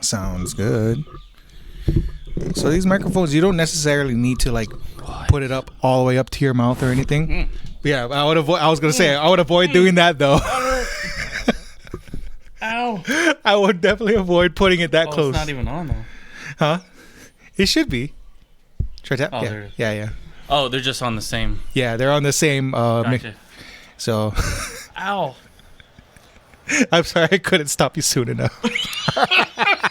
Sounds good. So these microphones, you don't necessarily need to like put it up all the way up to your mouth or anything. Yeah, I would avoid. I was gonna say I would avoid doing that though. Ow! I would definitely avoid putting it that close. It's not even on though. Huh? It should be. Try tap. Oh, Yeah. there it is. Yeah. Oh, they're just on the same. Yeah, they're on the same. Gotcha. So. Ow! I'm sorry, I couldn't stop you soon enough. I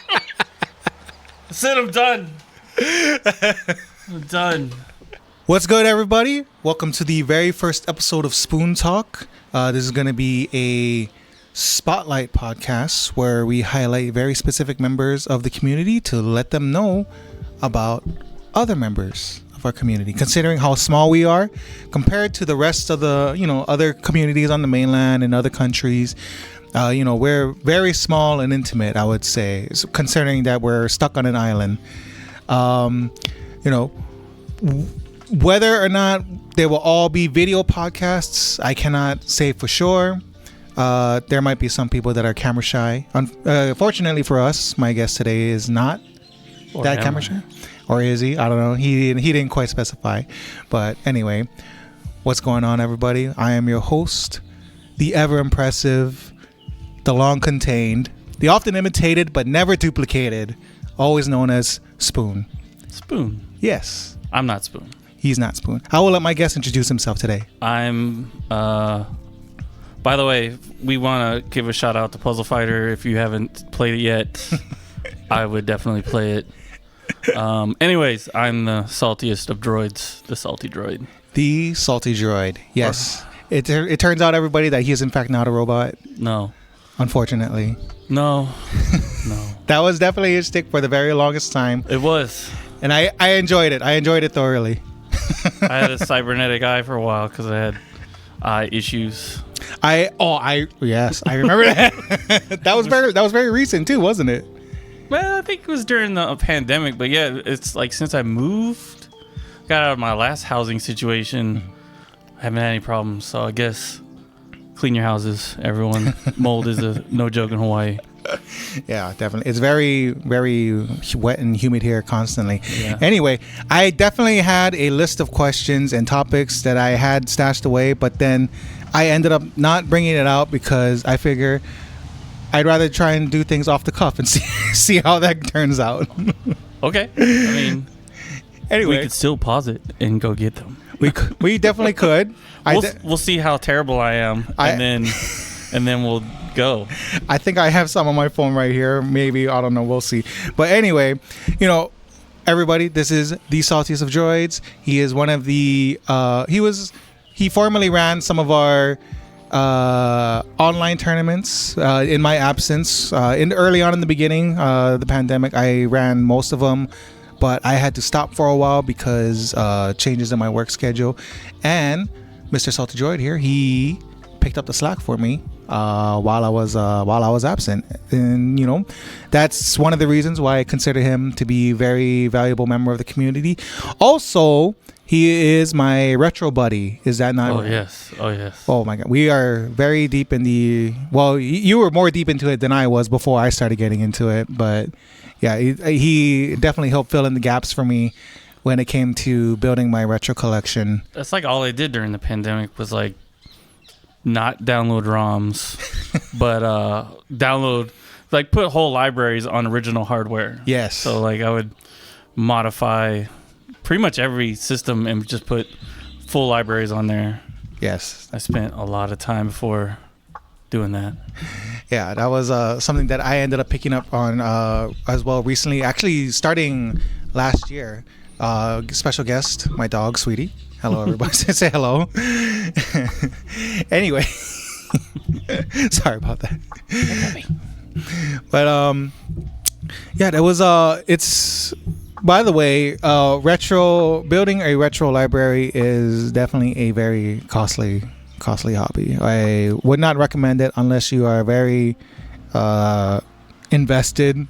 said I'm done. I'm done. What's good, everybody? Welcome to the very first episode of Spoon Talk. This is going to be a spotlight podcast where we highlight very specific members of the community to let them know about other members of our community. Considering how small we are compared to the rest of the, other communities on the mainland and other countries, we're very small and intimate, I would say, considering that we're stuck on an island. Whether or not they will all be video podcasts, I cannot say for sure. There might be some people that are camera shy. Fortunately for us, my guest today is not camera shy. Or is he? I don't know. He didn't quite specify. But anyway, what's going on, everybody? I am your host, the ever impressive, the long contained, the often imitated but never duplicated, always known as Spoon. Spoon? Yes. I'm not Spoon. He's not Spoon. I will let my guest introduce himself today. I'm, by the way, we want to give a shout out to Puzzle Fighter. If you haven't played it yet, I would definitely play it. Anyways, I'm the saltiest of droids, the salty droid. The salty droid. Yes. It turns out, everybody, that he is in fact not a robot. No. Unfortunately. No. That was definitely his stick for the very longest time. It was. And I enjoyed it. I enjoyed it thoroughly. I had a cybernetic eye for a while because I had eye issues. Yes, I remember that. that was very recent too, wasn't it? Well, I think it was during the pandemic, but yeah, it's like since I moved, got out of my last housing situation, I haven't had any problems. So I guess clean your houses, everyone. Mold is a no joke in Hawaii. Yeah, definitely. It's very, very wet and humid here constantly. Yeah. Anyway, I definitely had a list of questions and topics that I had stashed away, but then I ended up not bringing it out because I figure I'd rather try and do things off the cuff and see how that turns out. Okay. I mean, anyway, we could still pause it and go get them. We definitely could. We'll see how terrible I am, and then we'll go. I think I have some on my phone right here. Maybe, I don't know. We'll see. But anyway, everybody, this is the saltiest of droids. He is one of the. He formerly ran some of our online tournaments in my absence. Early on in the beginning, the pandemic, I ran most of them, but I had to stop for a while because changes in my work schedule. And Mr. Salty Droid here, he picked up the slack for me while I was absent, and that's one of the reasons why I consider him to be a very valuable member of the community. Also, he is my retro buddy. Is that not? Oh yes. Oh my God, we are very deep in the. Well, you were more deep into it than I was before I started getting into it, but yeah, he definitely helped fill in the gaps for me when it came to building my retro collection. That's like all I did during the pandemic was like not download ROMs, but put whole libraries on original hardware. Yes. So like I would modify pretty much every system and just put full libraries on there. Yes. I spent a lot of time before doing that. Yeah, that was something that I ended up picking up on as well recently. Actually, starting last year. Special guest, my dog, Sweetie. Hello, everybody. Say hello. Anyway, sorry about that. But yeah, that was it's. By the way, building a retro library is definitely a very costly hobby. I would not recommend it unless you are very invested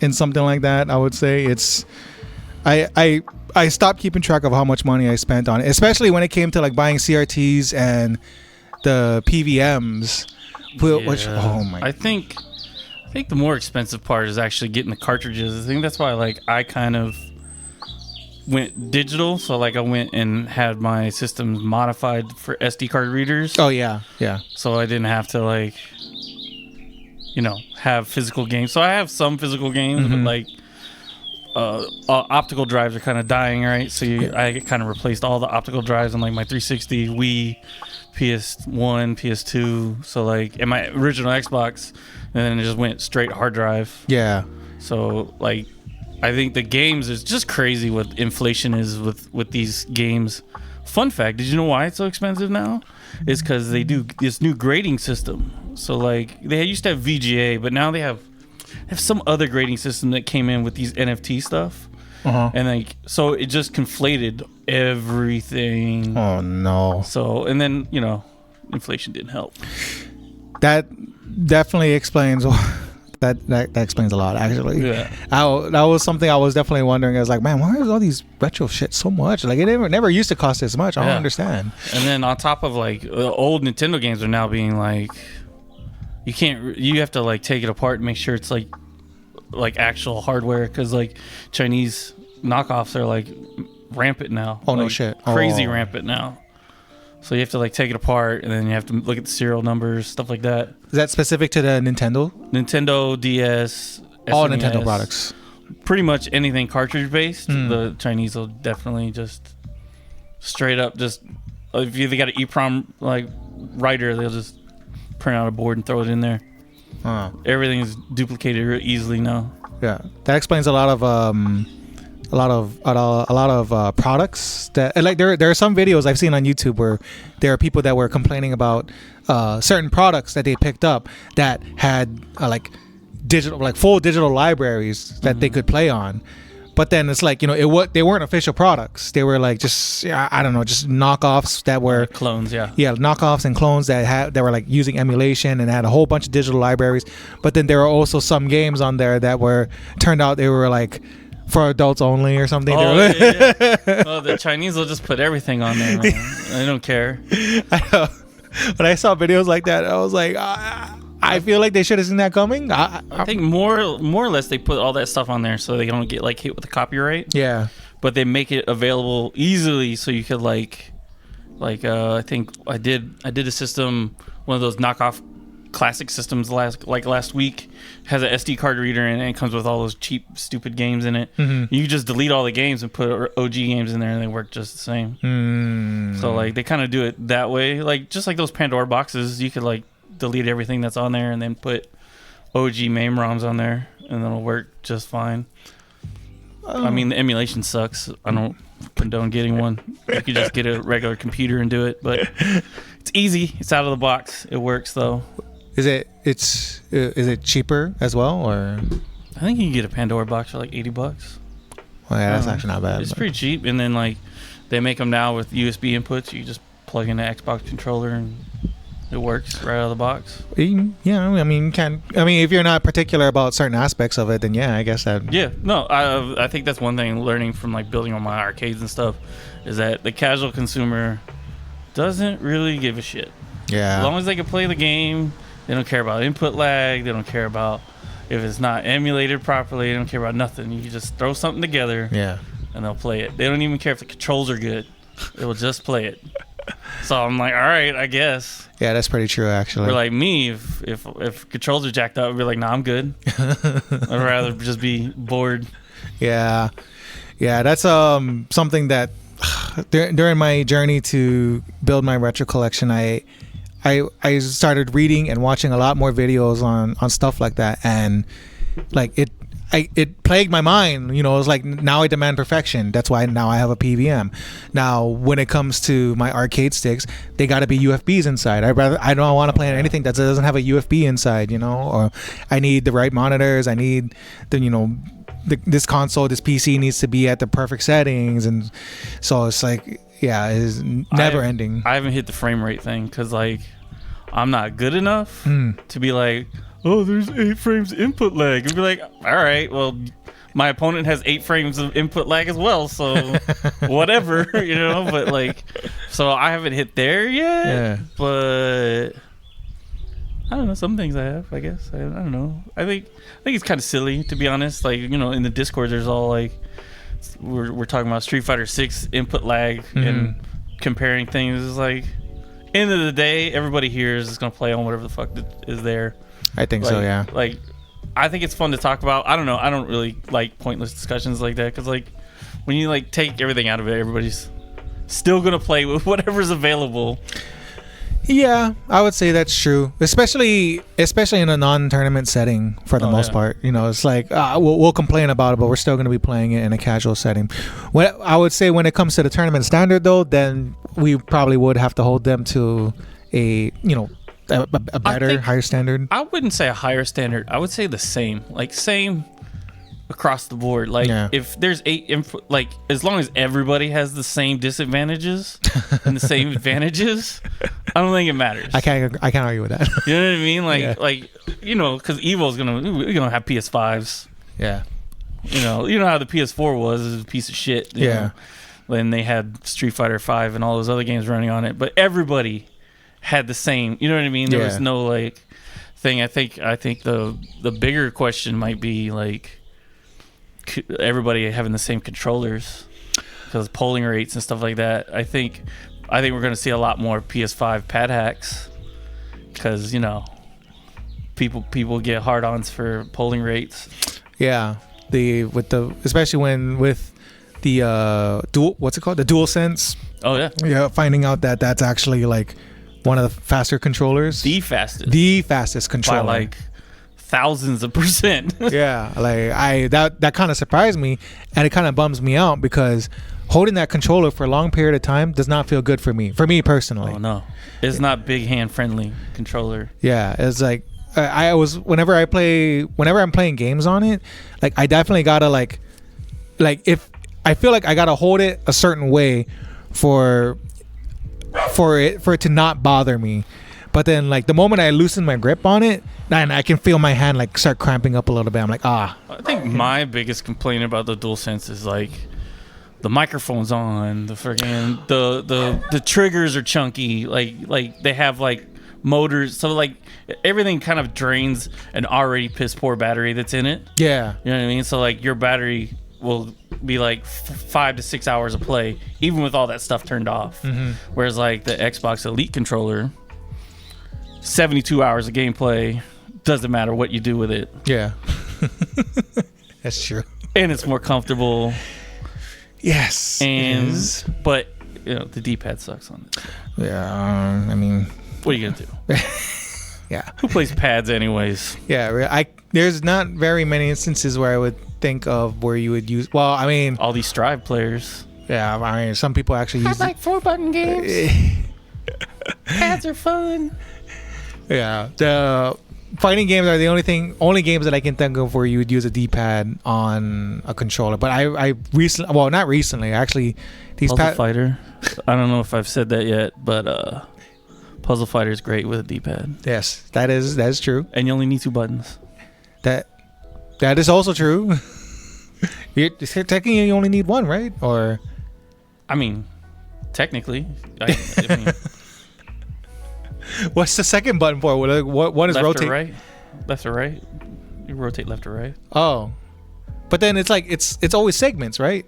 in something like that. I would say it's. I stopped keeping track of how much money I spent on it, especially when it came to like buying CRTs and the PVMs. Which, oh my! I think think the more expensive part is actually getting the cartridges. I think that's why like I kind of went digital. So like I went and had my systems modified for SD card readers. Oh yeah, yeah. So I didn't have to like, have physical games. So I have some physical games, but like optical drives are kind of dying, right? So I kind of replaced all the optical drives on like my 360, Wii, PS1, PS2. So like in my original Xbox, and then it just went straight hard drive. Yeah. So like I think the games is just crazy what inflation is with these games. Fun fact, did you know why it's so expensive now? It's because they do this new grading system. So like they used to have VGA, but now they have some other grading system that came in with these NFT stuff. And like so it just conflated everything. Oh no. So and then inflation didn't help. That definitely explains that explains a lot, actually. Yeah. That was something I was definitely wondering. I was like, man, why is all these retro shit so much? Like, it never used to cost this much. I don't understand. And then on top of like the old Nintendo games are now being like, you have to like take it apart and make sure it's like actual hardware, because like Chinese knockoffs are like rampant now. Oh, like, no shit. Crazy rampant now. So you have to like take it apart, and then you have to look at the serial numbers, stuff like that. Is that specific to the Nintendo? Nintendo, DS, all SNES, Nintendo products. Pretty much anything cartridge based. The Chinese will definitely just straight up just if they got an EEPROM like writer, they'll just print out a board and throw it in there. Everything is duplicated real easily now. Yeah, that explains a lot of products that like there are some videos I've seen on YouTube where there are people that were complaining about certain products that they picked up that had like full digital libraries that they could play on. But then it's like, they weren't official products. They were like just I don't know, just knockoffs that were clones, knockoffs and clones that were like using emulation and had a whole bunch of digital libraries. But then there were also some games on there that turned out they were like for adults only or something. Oh, yeah. Well, the Chinese will just put everything on there, man. They don't care. I know. When I saw videos like that, I was like, I feel like they should have seen that coming. I think more or less they put all that stuff on there so they don't get like hit with the copyright. Yeah. But they make it available easily so you could like I think I did a system, one of those knockoff classic systems last week, has an SD card reader and it comes with all those cheap stupid games in it. You just delete all the games and put OG games in there and they work just the same. So like they kind of do it that way, like just like those Pandora boxes, you could like delete everything that's on there and then put OG MAME ROMs on there and then it'll work just fine. I mean, the emulation sucks. I don't condone getting one. You could just get a regular computer and do it, but it's easy. It's out of the box. It works though. Is it cheaper as well, or? I think you can get a Pandora box for like $80. Well, yeah, that's actually not bad. It's pretty cheap, and then like they make them now with USB inputs. You just plug in the Xbox controller and it works right out of the box. Yeah, I mean, if you're not particular about certain aspects of it, then yeah, I guess that. Yeah, no, I think that's one thing learning from like building on my arcades and stuff is that the casual consumer doesn't really give a shit. Yeah. As long as they can play the game, they don't care about input lag. They don't care about if it's not emulated properly. They don't care about nothing. You can just throw something together. Yeah. And they'll play it. They don't even care if the controls are good. They will just play it. So I'm like, all right, I guess. Yeah, that's pretty true, actually. We're like me. If controls are jacked up, we're like, nah, I'm good. I'd rather just be bored. Yeah, that's something that during my journey to build my retro collection, I started reading and watching a lot more videos on stuff like that, and like it plagued my mind. It was like, now I demand perfection. That's why now I have a PVM. Now, when it comes to my arcade sticks, they got to be UFBs inside. I don't want to play on anything that doesn't have a USB inside, or I need the right monitors. I need this console, this PC needs to be at the perfect settings, and so it's like, yeah, it's never ending. I haven't hit the frame rate thing because like I'm not good enough to be like, oh, there's 8 frames input lag. And be like, all right, well, my opponent has 8 frames of input lag as well, so whatever, But like, so I haven't hit there yet. Yeah. But I don't know. Some things I have, I guess. I don't know. I think it's kind of silly, to be honest. Like, in the Discord, there's all like we're talking about Street Fighter 6 input lag and comparing things. It's like, end of the day, everybody here is just gonna play on whatever the fuck is there. I think so. Yeah. Like, I think it's fun to talk about. I don't know. I don't really like pointless discussions like that because like when you like take everything out of it, everybody's still gonna play with whatever's available. Yeah, I would say that's true, especially in a non-tournament setting for the most part. It's like we'll complain about it, but we're still going to be playing it in a casual setting. What I would say when it comes to the tournament standard, though, then we probably would have to hold them to a better, higher standard. I wouldn't say a higher standard. I would say the same, like same across the board. Like if there's like as long as everybody has the same disadvantages and the same advantages, I don't think it matters. I can't argue with that. You know what I mean? Like because Evo's we're gonna have PS5s. Yeah. You know how the PS4 was a piece of shit. You know, when they had Street Fighter 5 and all those other games running on it, but everybody had the same. You know what I mean? There was no like thing. I think the bigger question might be like everybody having the same controllers because polling rates and stuff like that. I think we're going to see a lot more PS5 pad hacks because people get hard-ons for polling rates. Yeah, especially with the dual sense. Oh yeah, finding out that that's actually like one of the faster controllers, the fastest controller by like thousands of percent. Yeah, like that kind of surprised me, and it kind of bums me out because holding that controller for a long period of time does not feel good for me personally. Oh no, it's not big hand friendly controller. Yeah, it's like whenever I'm playing games on it, like I definitely gotta like if I feel like I gotta hold it a certain way for it to not bother me. But then, like, the moment I loosen my grip on it, and I can feel my hand, like, start cramping up a little bit. I'm like, I think my biggest complaint about the DualSense is, like, the microphone's on, the friggin' the triggers are chunky. Like they have, like, motors. So, like, everything kind of drains an already piss-poor battery that's in it. Yeah. You know what I mean? So, like, your battery will be, like, 5 to 6 hours of play, even with all that stuff turned off. Mm-hmm. Whereas, like, the Xbox Elite controller... 72 hours of gameplay, doesn't matter what you do with it. Yeah. That's true. And it's more comfortable. Yes. But the D-pad sucks on it. Yeah. I mean, what are you gonna do? Yeah. Who plays pads anyways? Yeah. There's not very many instances where I would think of where you would use. Well, I mean, all these Strive players. Yeah. I mean, some people actually use. I like 4-button games. Pads are fun. Yeah, the fighting games are the only games that I can think of where you would use a D-pad on a controller. But I recently, well, not recently, actually, Puzzle Fighter. I don't know if I've said that yet, but Puzzle Fighter is great with a D-pad. Yes, that is true. And you only need 2 buttons. That is also true. Technically, you only need 1, right? Or, I mean, technically, I mean. What's the second button for? What is left rotate? Or right? Left or right? You rotate left or right. Oh, but then it's like it's always segments, right?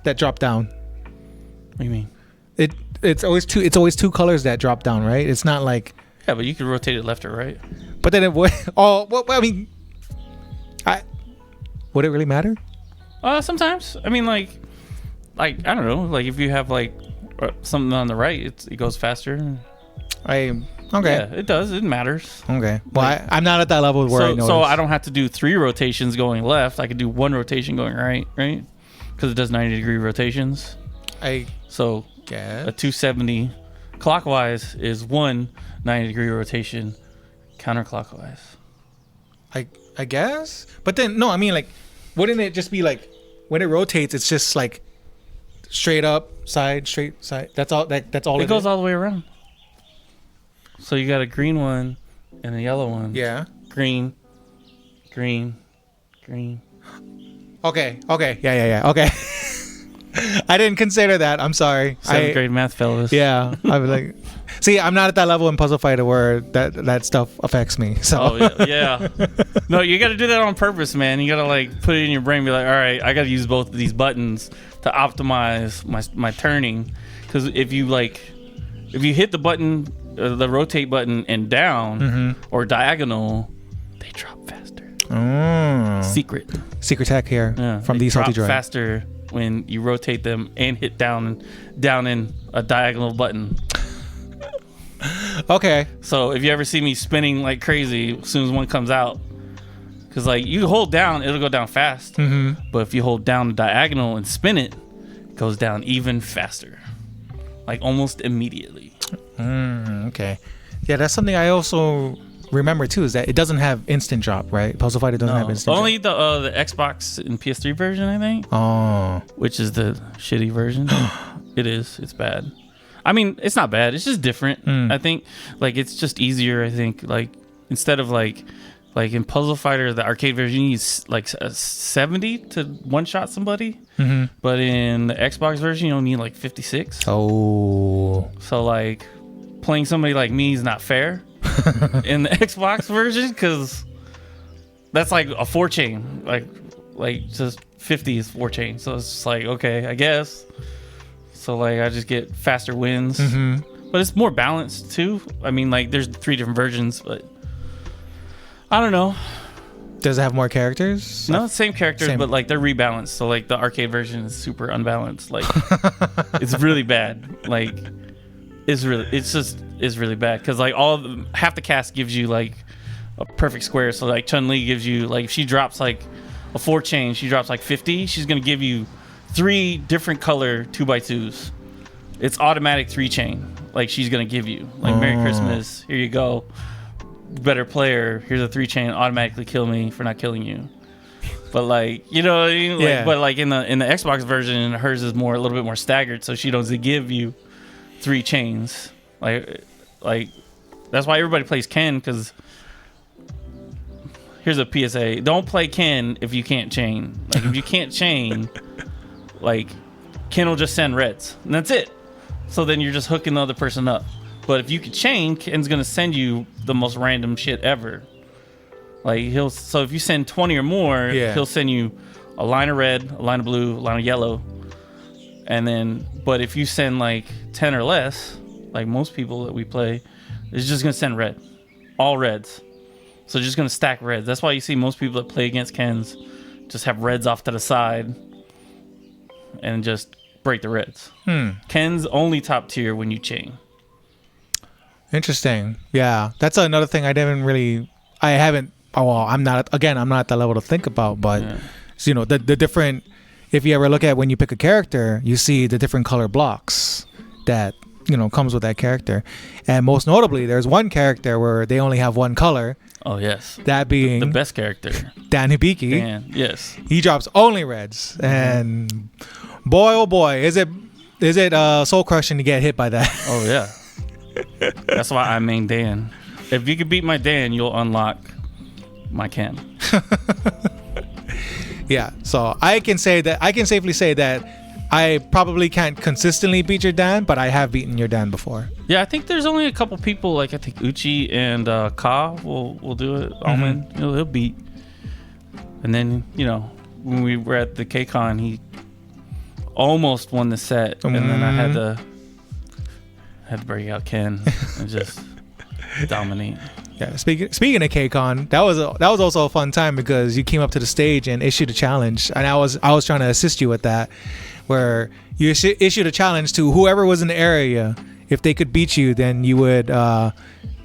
That drop down. What do you mean? It's always two colors that drop down, right? It's not like. Yeah, but you can rotate it left or right. But then it would. Oh, well, I mean, would it really matter? Sometimes. I mean, like I don't know. Like if you have like something on the right, it goes faster. Okay. Yeah, it does. It matters. Okay. Well, I'm not at that level where I know. So I don't have to do 3 rotations going left. I could do 1 rotation going right? Because it does 90-degree rotations. So guess a 270 clockwise is 1 90-degree rotation counterclockwise. I guess. But then no, I mean like, wouldn't it just be like when it rotates, it's just like straight up, straight side. That's all. That's all. It goes all the way around. So you got a green one and a yellow one. Yeah. Green. Okay. Yeah. Okay. I didn't consider that. I'm sorry. 7th grade math fellas. Yeah. I was like, See, I'm not at that level in Puzzle Fighter where that stuff affects me. So. Oh yeah. No, you got to do that on purpose, man. You got to like put it in your brain, be like, all right, I got to use both of these buttons to optimize my turning. Because if you hit the button, the rotate button and down or diagonal, they drop faster. Secret tech here from the Salty Droid. Faster when you rotate them and hit down in a diagonal button. Okay. So if you ever see me spinning like crazy as soon as one comes out, because like you hold down, it'll go down fast. But if you hold down the diagonal and spin it, it goes down even faster, like almost immediately. Okay. Yeah, that's something I also remember too, is that it doesn't have instant drop, right? Puzzle Fighter doesn't have instant only drop. the Xbox and PS3 version, I think. Oh. Which is the shitty version. It's bad. I mean, it's not bad, it's just different. I think like it's just easier. I think like instead of like in Puzzle Fighter, the arcade version, you use like a 70 to one shot somebody. But in the Xbox version, you only need like 56. Oh. So like playing somebody like me is not fair in the Xbox version, because that's like a 4-chain. Like just 50 is 4-chain. So it's just like, okay, I guess. So like I just get faster wins. But it's more balanced too. I mean, like there's 3 different versions, but I don't know. Does it have more characters? No, same characters, but like they're rebalanced. So like the arcade version is super unbalanced. Like it's really bad. Like it's really bad, because like half the cast gives you like a perfect square. So like Chun-Li gives you, like if she drops like a 4-chain, she drops like 50. She's gonna give you 3 different color 2x2s. It's automatic 3-chain. Like she's gonna give you like Merry Christmas. Here you go. Better player. Here's a 3-chain. Automatically kill me for not killing you. But like, you know what I mean? Like, yeah. But like in the Xbox version, hers is a little bit more staggered, so she doesn't give you 3 chains. Like that's why everybody plays Ken, because here's a PSA: don't play Ken if you can't chain. Like if you can't chain, like Ken will just send reds, and that's it. So then you're just hooking the other person up. But if you can chain, Ken's gonna send you the most random shit ever. Like so if you send 20 or more, he'll send you a line of red, a line of blue, a line of yellow. And then, but if you send like 10 or less, like most people that we play, it's just gonna send red, all reds. So just gonna stack reds. That's why you see most people that play against Kens just have reds off to the side and just break the reds. Ken's only top tier when you chain. Interesting. Yeah, that's another thing I haven't. Oh, well, I'm not at that level to think about, but so, you know, the different. If you ever look at when you pick a character, you see the different color blocks that, you know, comes with that character, and most notably, there's one character where they only have one color. Oh yes, that being the best character, Dan Hibiki. Dan, yes, he drops only reds, and boy, oh boy, is it soul crushing to get hit by that. Oh yeah. That's why I main Dan. If you can beat my Dan, you'll unlock my Ken. Yeah, so I can safely say that I probably can't consistently beat your Dan, but I have beaten your Dan before. Yeah, I think there's only a couple people, like I think Uchi and Ka will do it. Alman, he'll beat. And then, you know, when we were at the K-Con, he almost won the set, and then I had to break out Ken and just dominate. Yeah, speaking of K-Con, that was also a fun time, because you came up to the stage and issued a challenge, and I was trying to assist you with that, where you issued a challenge to whoever was in the area. If they could beat you, then you would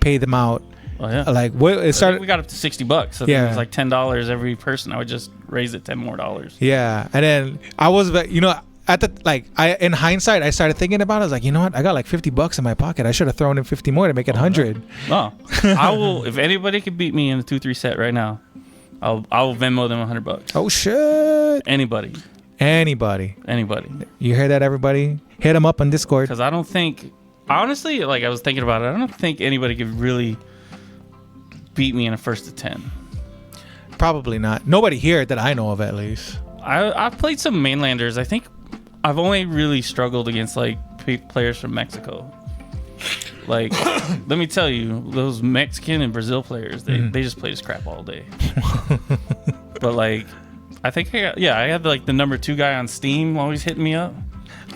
pay them out. Oh yeah, like what it started. We got up to $60. So it was like $10 every person. I would just raise it $10 more. Yeah, and then I was, you know, at the in hindsight, I started thinking about it. I was like, you know what? I got like $50 in my pocket. I should have thrown in 50 more to make it 100. No, I will. If anybody could beat me in a 2-3 set right now, I will Venmo them $100. Oh shit! Anybody. You hear that, everybody? Hit them up on Discord. Because I don't think, honestly, like I was thinking about it, I don't think anybody could really beat me in a 1st to 10. Probably not. Nobody here that I know of, at least. I've played some mainlanders. I think I've only really struggled against like players from Mexico. Like, let me tell you, those Mexican and Brazil players, they just play this crap all day. But like, I think I had like the number 2 guy on Steam always hitting me up.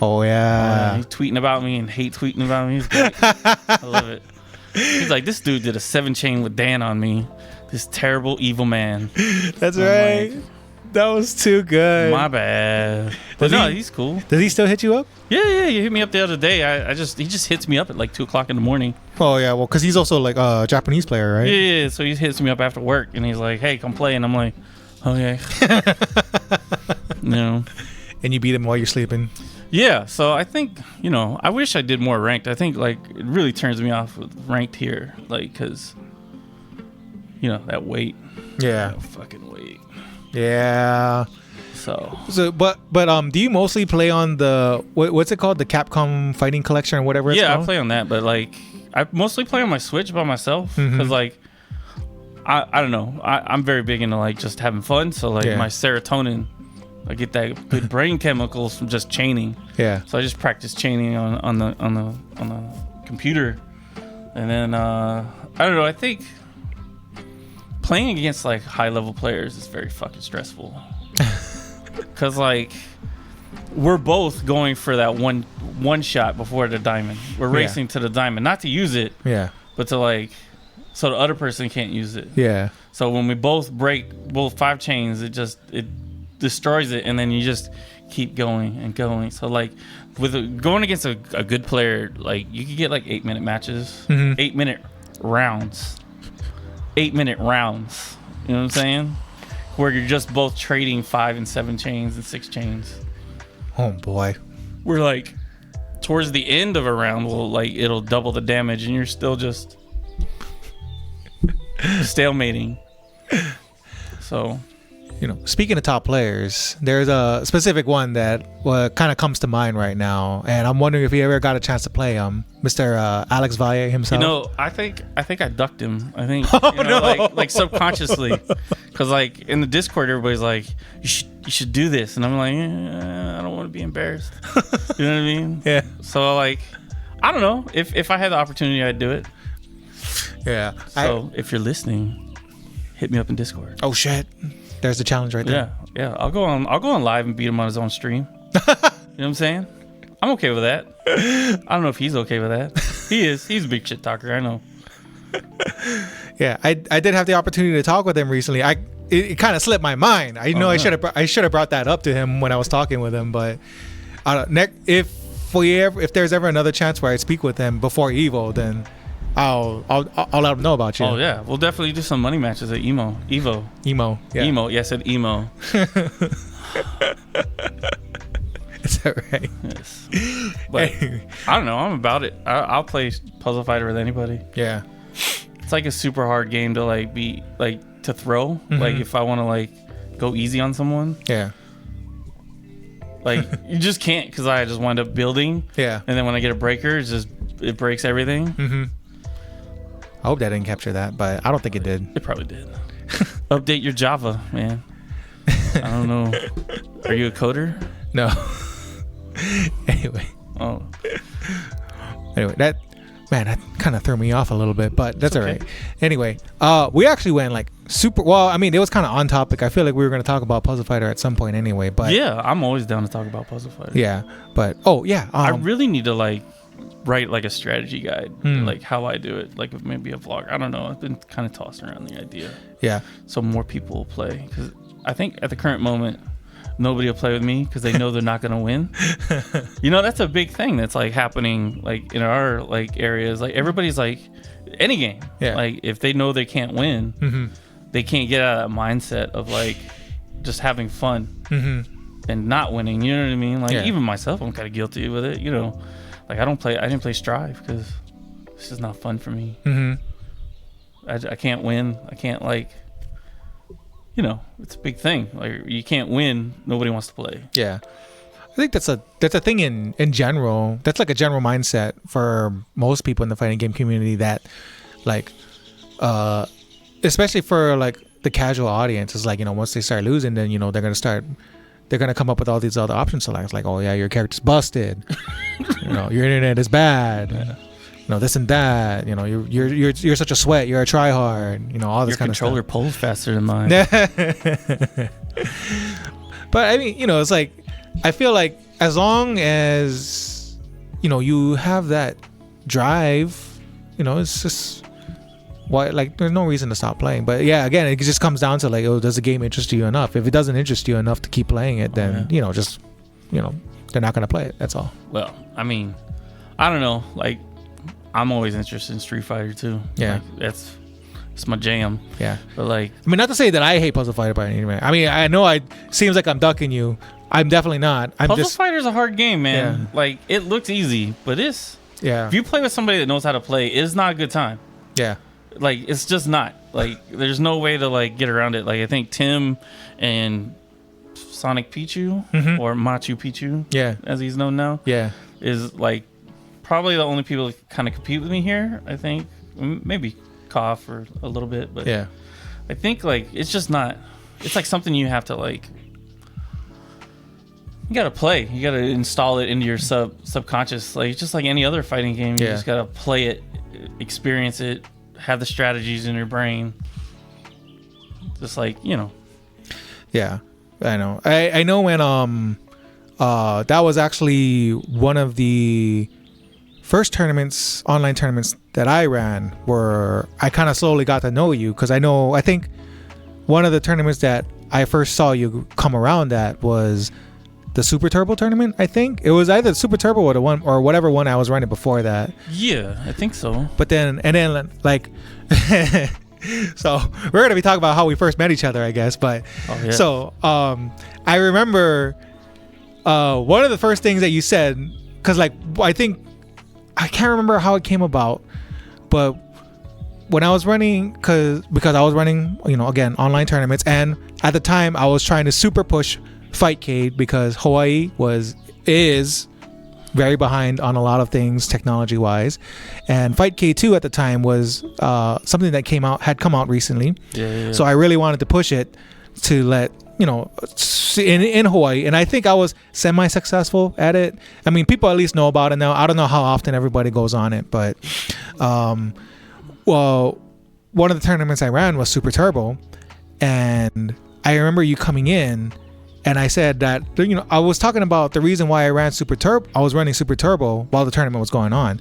Oh yeah, he's tweeting about me and hate tweeting about me. He's great. I love it. He's like, this dude did a 7-chain with Dan on me. This terrible evil man. That's right. Like, that was too good. My bad. But no, he's cool. Does he still hit you up? Yeah. He hit me up the other day. He just hits me up at like 2:00 in the morning. Oh yeah, well, because he's also like a Japanese player, right? Yeah. So he hits me up after work and he's like, "Hey, come play." And I'm like, "Okay." No. And you beat him while you're sleeping. Yeah. So I think I wish I did more ranked. I think like it really turns me off with ranked here, like because that weight. Yeah. Fucking weight. Yeah. So, but do you mostly play on the what's it called, the Capcom Fighting Collection or whatever it's called? I play on that, but like I mostly play on my Switch by myself because like I don't know, I'm very big into like just having fun. So like my serotonin, I get that good brain chemicals from just chaining. Yeah. So I just practice chaining on the computer, and then I don't know. I think playing against like high level players is very fucking stressful. Cause like we're both going for that one shot before the diamond. We're racing to the diamond, not to use it. Yeah. But to like, so the other person can't use it. Yeah. So when we both break both 5 chains, it destroys it, and then you just keep going and going. So like going against a good player, like you could get like 8-minute matches, 8-minute rounds. 8-minute rounds. You know what I'm saying? Where you're just both trading 5 and 7 chains and 6 chains. Oh boy. We're like towards the end of a round, it'll double the damage, and you're still just stalemating. So, speaking of top players, there's a specific one that kind of comes to mind right now, and I'm wondering if you ever got a chance to play Mr. Alex Valle himself. I think I ducked him. I think like subconsciously, because like in the Discord, everybody's like, you should do this, and I'm like, I don't want to be embarrassed. You know what I mean? Yeah. So like, I don't know, if I had the opportunity, I'd do it. Yeah. So if you're listening, hit me up in Discord. Oh shit. There's the challenge right there. Yeah. I'll go on live and beat him on his own stream. You know what I'm saying? I'm okay with that. I don't know if he's okay with that. He is. He's a big shit talker. I know. Yeah, I did have the opportunity to talk with him recently. It kind of slipped my mind. I know I should have brought that up to him when I was talking with him. But if there's ever another chance where I speak with him before Evo, then I'll let him know about you. Oh yeah, we'll definitely do some money matches at Evo. Yeah. Emo. Yeah, I said emo. Is that right? Yes. But I don't know. I'm about it. I'll play Puzzle Fighter with anybody. Yeah. It's like a super hard game to like be like to throw. Like if I want to like go easy on someone. Yeah. Like you just can't, because I just wind up building. Yeah. And then when I get a breaker, it breaks everything. I hope that didn't capture that, but I don't think it did. It probably did. Update your Java, man. I don't know. Are you a coder? No. Anyway. Oh. Anyway, that kind of threw me off a little bit, but that's okay. All right. Anyway, we actually went like super. Well, I mean, it was kind of on topic. I feel like we were going to talk about Puzzle Fighter at some point anyway. But yeah, I'm always down to talk about Puzzle Fighter. Yeah, but I really need to like write like a strategy guide, like how I do it, like maybe a vlog. I don't know. I've been kind of tossing around the idea. Yeah. So more people will play, because I think at the current moment, nobody will play with me because they know they're not going to win. That's a big thing that's like happening like in our like areas. Like everybody's like, any game. Yeah. Like if they know they can't win, they can't get out of that mindset of like just having fun and not winning. You know what I mean? Like even myself, I'm kind of guilty with it. Like I didn't play Strive because this is not fun for me. I can't win. I can't like, it's a big thing. Like you can't win. Nobody wants to play. Yeah. I think that's a thing in general. That's like a general mindset for most people in the fighting game community, that like, especially for like the casual audience, is like, once they start losing, then, they're going to come up with all these other option selects, like, oh yeah, your character's busted. Your internet is bad. Yeah. this and that. You're such a sweat. You're a tryhard. All this Your kind of stuff. controller pulls faster than mine. But I mean, it's like, I feel like as long as you have that drive, it's just why, like, there's no reason to stop playing. But yeah, again, it just comes down to like, does the game interest you enough? If it doesn't interest you enough to keep playing it, then just they're not gonna play it. That's all. Well, I mean, I don't know. Like, I'm always interested in Street Fighter too. Yeah, like, it's my jam. Yeah, but like, I mean, not to say that I hate Puzzle Fighter by any way. I mean, I know seems like I'm ducking you. I'm definitely not. Puzzle Fighter's a hard game, man. Yeah. Like, it looks easy, but if you play with somebody that knows how to play, it's not a good time. Yeah. Like, it's just not. Like, there's no way to like get around it. Like, I think Tim and Sonic Pichu or Machu Picchu, as he's known now, is like probably the only people that kind of compete with me here. I think maybe Koff for a little bit, but I think like it's just not. It's like something you have to like. You gotta play. You gotta install it into your subconscious. Like, just like any other fighting game, you just gotta play it, experience it, have the strategies in your brain. Just like, Yeah, I know. I know when that was actually one of the first tournaments, online tournaments that I ran, where I kind of slowly got to know you, because I think one of the tournaments that I first saw you come around at was the Super Turbo tournament. I think it was either Super Turbo or the one or whatever one I was running before that. Yeah, I think so. But then like so we're gonna be talking about how we first met each other, I guess. But so I remember one of the first things that you said, because like I can't remember how it came about, but when I was running, because I was running, again, online tournaments, and at the time I was trying to super push Fightcade because Hawaii is very behind on a lot of things technology wise, and Fightcade 2 at the time was something that had come out recently. So I really wanted to push it to let in Hawaii, and I think I was semi-successful at it. I mean, people at least know about it now. I don't know how often everybody goes on it, but well, one of the tournaments I ran was Super Turbo, and I remember you coming in, and I said that I was talking about the reason why I ran Super Turbo. I was running Super Turbo while the tournament was going on,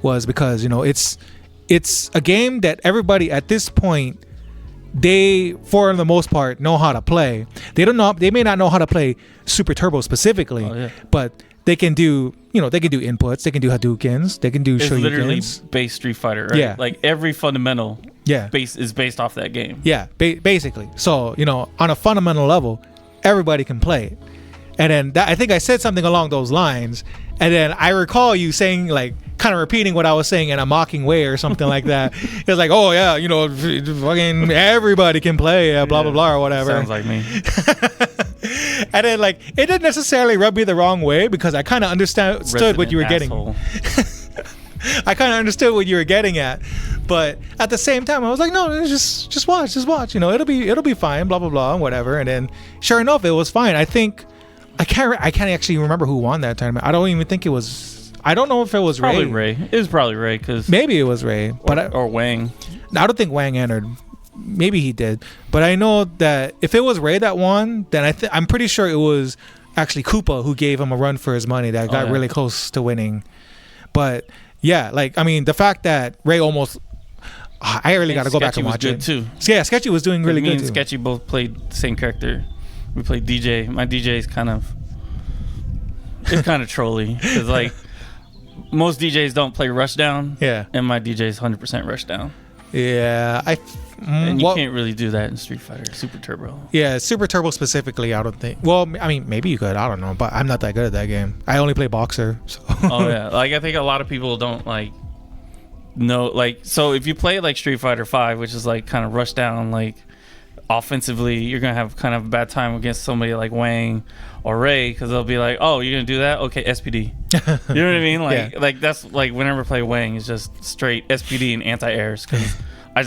was because it's a game that everybody at this point, they, for the most part, know how to play. They may not know how to play Super Turbo specifically, but they can do they can do inputs, they can do Hadoukens, they can do It's Shoryukens. Literally base Street Fighter, right? Yeah. Like every fundamental base is based off that game. Yeah, basically. So on a fundamental level, everybody can play it. And then I think I said something along those lines, and then I recall you saying, like, kind of repeating what I was saying in a mocking way or something like that. It was like, oh yeah, fucking everybody can play, blah blah blah or whatever. Sounds like me. And then like it didn't necessarily rub me the wrong way, because I kind of understood what you were getting. I kind of understood what you were getting at, but at the same time I was like, no, just watch, it'll be fine, blah blah blah, whatever. And then sure enough, it was fine. I think I can't actually remember who won that tournament. I don't even think it was. I don't know if it was probably Ray. It was probably Ray, because maybe it was Ray, or Wang. I don't think Wang entered. Maybe he did, but I know that if it was Ray that won, then I'm pretty sure it was actually Koopa who gave him a run for his money that got really close to winning. But yeah, like, I mean, the fact that Ray almost, I really got to go back and watch it. Too. So yeah, Sketchy was doing really good too. Sketchy both played the same character. We played DJ. My DJ is kind of trolly, because like most DJs don't play Rushdown. Yeah, and my DJ is 100% Rushdown. Yeah, and you can't really do that in Street Fighter Super Turbo. Yeah, Super Turbo specifically, I don't think. Well, I mean, maybe you could. I don't know, but I'm not that good at that game. I only play Boxer. So. Oh yeah, like I think a lot of people don't like know. Like, so if you play like Street Fighter 5, which is like kind of Rushdown, like offensively, you're gonna have kind of a bad time against somebody like Wang or Ray, because they'll be like, "Oh, you're gonna do that? Okay, SPD." You know what I mean? Like, like that's like whenever I play Wang, it's just straight SPD and anti-airs, because I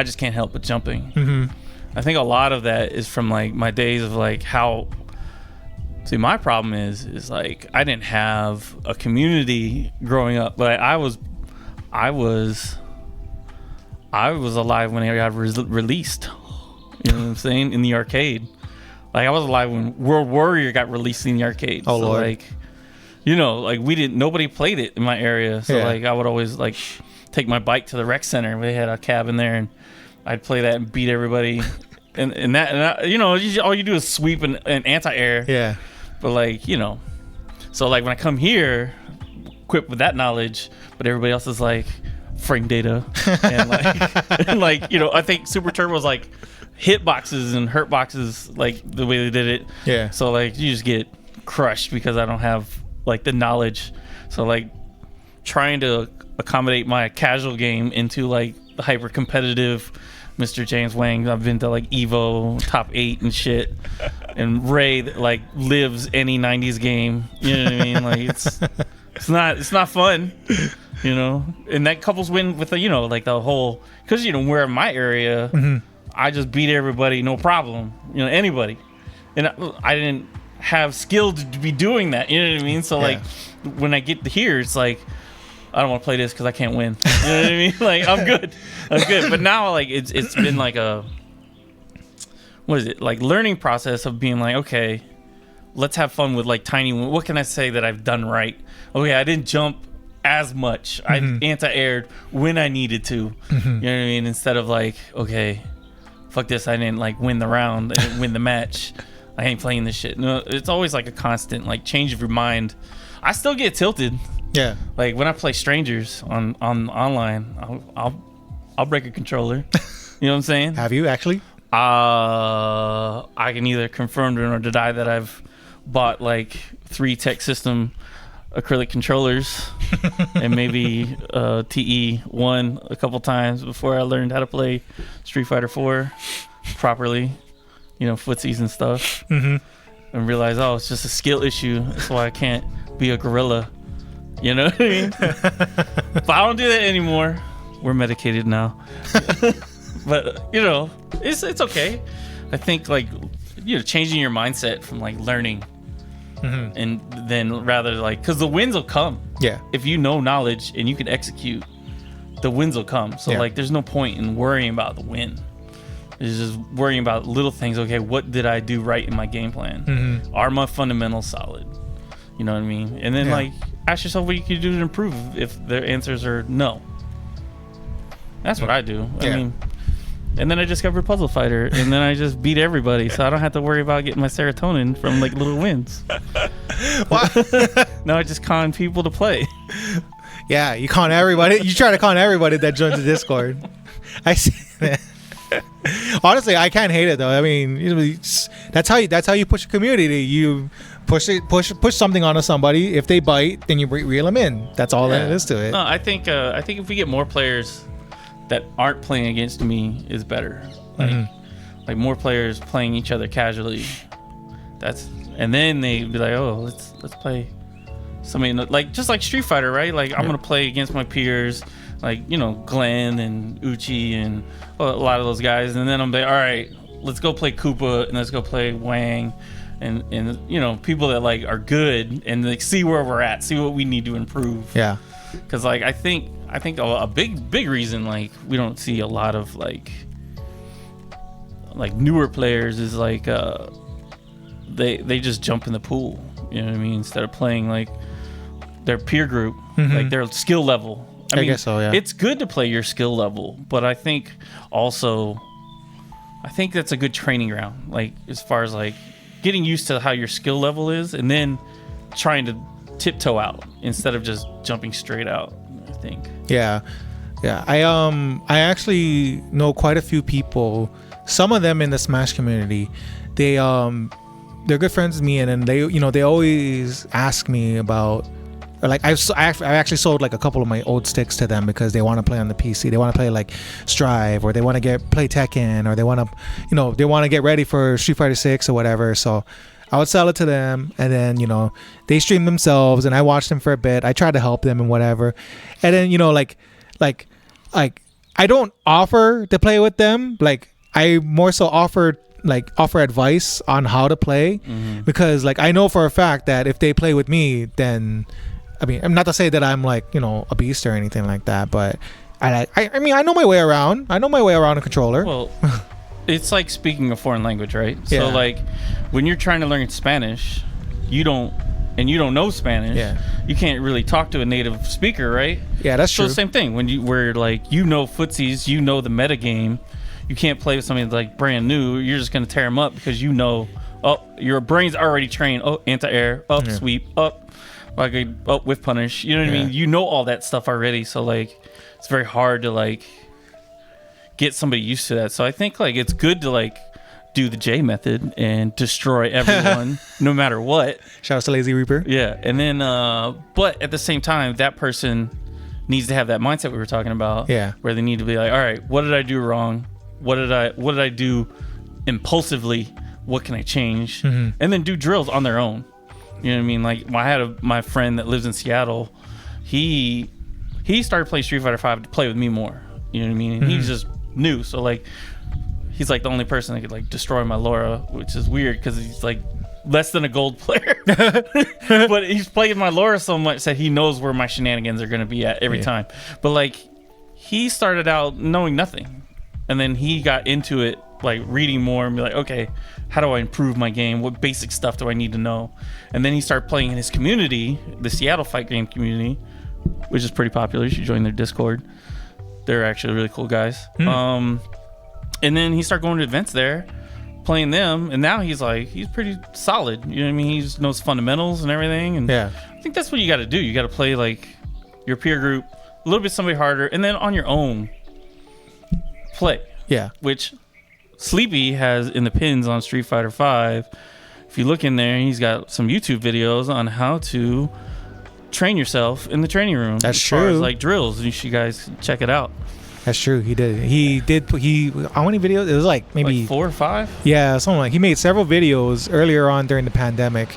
just can't help but jumping. Mm-hmm. I think a lot of that is from like my days of like how. See, my problem is like I didn't have a community growing up. Like I I was alive when it got released. You know what I'm saying? In the arcade. Like, I was alive when World Warrior got released in the arcade. Oh, so, Lord. like, you know, like, nobody played it in my area. So, like, I would always, like, take my bike to the rec center. They had a cabin there, and I'd play that and beat everybody. and that, you know, all you do is sweep and anti-air. Yeah. But, like, you know. So, like, when I come here, equipped with that knowledge, but everybody else is, like, frame data. And, like, you know, I think Super Turbo's, like, hit boxes and hurt boxes, like the way they did it. Yeah. So like you just get crushed because I don't have like the knowledge. So like trying to accommodate my casual game into like the hyper competitive Mr. James Wang. I've been to like Evo top 8 and shit. And Ray like lives any 90s game. You know what I mean? Like it's not fun. You know? And that couples win with the, you know, like the whole, because you know we're in my area. Mm-hmm. I just beat everybody, no problem. You know, anybody. And I didn't have skill to be doing that. You know what I mean? So, like, when I get here, it's like, I don't want to play this because I can't win. You know what I mean? Like, I'm good. But now, like, it's been like a, what is it? Like, learning process of being like, okay, let's have fun with, like, tiny, what can I say that I've done right? Okay, I didn't jump as much. Mm-hmm. I anti-aired when I needed to. Mm-hmm. You know what I mean? Instead of, like, okay, fuck this, I didn't like win the round, I didn't win the match, I ain't playing this shit. No, it's always like a constant like change of your mind. I still get tilted. Yeah. Like when I play strangers on online, I'll break a controller. You know what I'm saying? Have you actually? I can either confirm or deny that I've bought like 3 Tech System acrylic controllers and maybe TE1 a couple times before I learned how to play Street Fighter 4 properly, you know, footsies and stuff. Mm-hmm. And realize, oh, it's just a skill issue. That's why I can't be a gorilla. You know what I mean? But I don't do that anymore. We're medicated now. But, you know, it's okay. I think, like, you know, changing your mindset from, like, learning and then rather, like, because the wins will come. Yeah. If you know knowledge and you can execute, the wins will come. So, like, there's no point in worrying about the win. It's just worrying about little things. Okay, what did I do right in my game plan? Mm-hmm. Are my fundamentals solid? You know what I mean? And then, like, ask yourself what you can do to improve if the answers are no. That's what I do. I mean, and then I discovered Puzzle Fighter, and then I just beat everybody, so I don't have to worry about getting my serotonin from, like, little wins. Now I just con people to play. Yeah, you con everybody. You try to con everybody that joins the Discord. I see that. Honestly, I can't hate it though. I mean, that's how you push a community. You push something onto somebody. If they bite, then you reel them in. That's all that is to it. No, I think if we get more players that aren't playing against me is better. Like more players playing each other casually. And then they'd be like, oh, let's play somebody like just like Street Fighter, right? Like I'm gonna play against my peers, like, you know, Glenn and Uchi and a lot of those guys, and then I'm like, all right, let's go play Koopa and let's go play Wang and you know, people that like are good and like see where we're at, see what we need to improve. Yeah. Because like I think a big reason like we don't see a lot of like newer players is like they just jump in the pool, you know what I mean, instead of playing like their peer group, like their skill level. I mean, guess so, yeah. It's good to play your skill level, but I think that's a good training ground, like as far as like getting used to how your skill level is and then trying to tiptoe out instead of just jumping straight out, I think. Yeah. I actually know quite a few people, some of them in the Smash community. They're good friends with me, and then they always ask me about, like, I actually sold like a couple of my old sticks to them because they want to play on the PC. They want to play like Strive, or they want to play Tekken, or they want to get ready for Street Fighter 6 or whatever. So I would sell it to them, and then they stream themselves, and I watch them for a bit. I try to help them and whatever, and then like I don't offer to play with them. Like I more so offer advice on how to play, because like I know for a fact that if they play with me, then I mean, I'm not to say that I'm like, you know, a beast or anything like that, but I mean, I know my way around. I know my way around a controller. Well, it's like speaking a foreign language, right? Yeah. So like when you're trying to learn Spanish, you don't know Spanish. Yeah. You can't really talk to a native speaker, right? Yeah, that's So true. the same thing where like you know footsies, you know the meta game. You can't play with somebody that's like brand new. You're just gonna tear them up because you know. Oh, your brain's already trained. Oh, anti-air. Up, sweep. Up, like whiff punish. You know what I mean? You know all that stuff already. So like, it's very hard to like get somebody used to that. So I think like it's good to like do the J method and destroy everyone no matter what. Shout out to Lazy Reaper. Yeah, and then but at the same time, that person needs to have that mindset we were talking about. Yeah. Where they need to be like, all right, what did I do wrong? What did I do impulsively? What can I change? And then do drills on their own. You know what I mean? Like I had my friend that lives in Seattle. He started playing Street Fighter 5 to play with me more. You know what I mean? And he's just new, so like he's like the only person that could like destroy my Laura, which is weird because he's like less than a gold player. But he's played my Laura so much that he knows where my shenanigans are gonna be at every time. But like he started out knowing nothing, and then he got into it like reading more and be like, okay, how do I improve my game? What basic stuff do I need to know? And then he started playing in his community, the Seattle fight game community, which is pretty popular. You should join their Discord. They're actually really cool guys. And then he started going to events there, playing them, and now he's pretty solid. You know what I mean? He knows fundamentals and everything. And Yeah. I think that's what you got to do. You got to play like your peer group, a little bit somebody harder, and then on your own play. Yeah. Which Sleepy has in the pins on Street Fighter 5. If you look in there, he's got some YouTube videos on how to train yourself in the training room. That's as far as true. like drills. You should guys check it out. That's true. He did. How many videos? It was like maybe Like 4 or 5? Yeah, something like. He made several videos earlier on during the pandemic.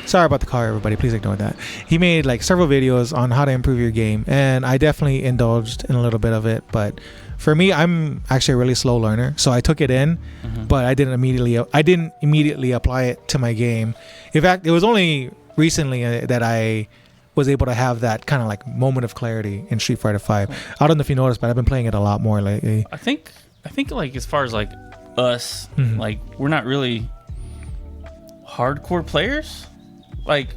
Sorry about the car, everybody. Please ignore that. He made like several videos on how to improve your game, and I definitely indulged in a little bit of it. But for me, I'm actually a really slow learner, so I took it in, but I didn't immediately apply it to my game. In fact, it was only recently that I was able to have that kind of like moment of clarity in Street Fighter 5. I don't know if you noticed, but I've been playing it a lot more lately. I think like as far as like us, like we're not really hardcore players. Like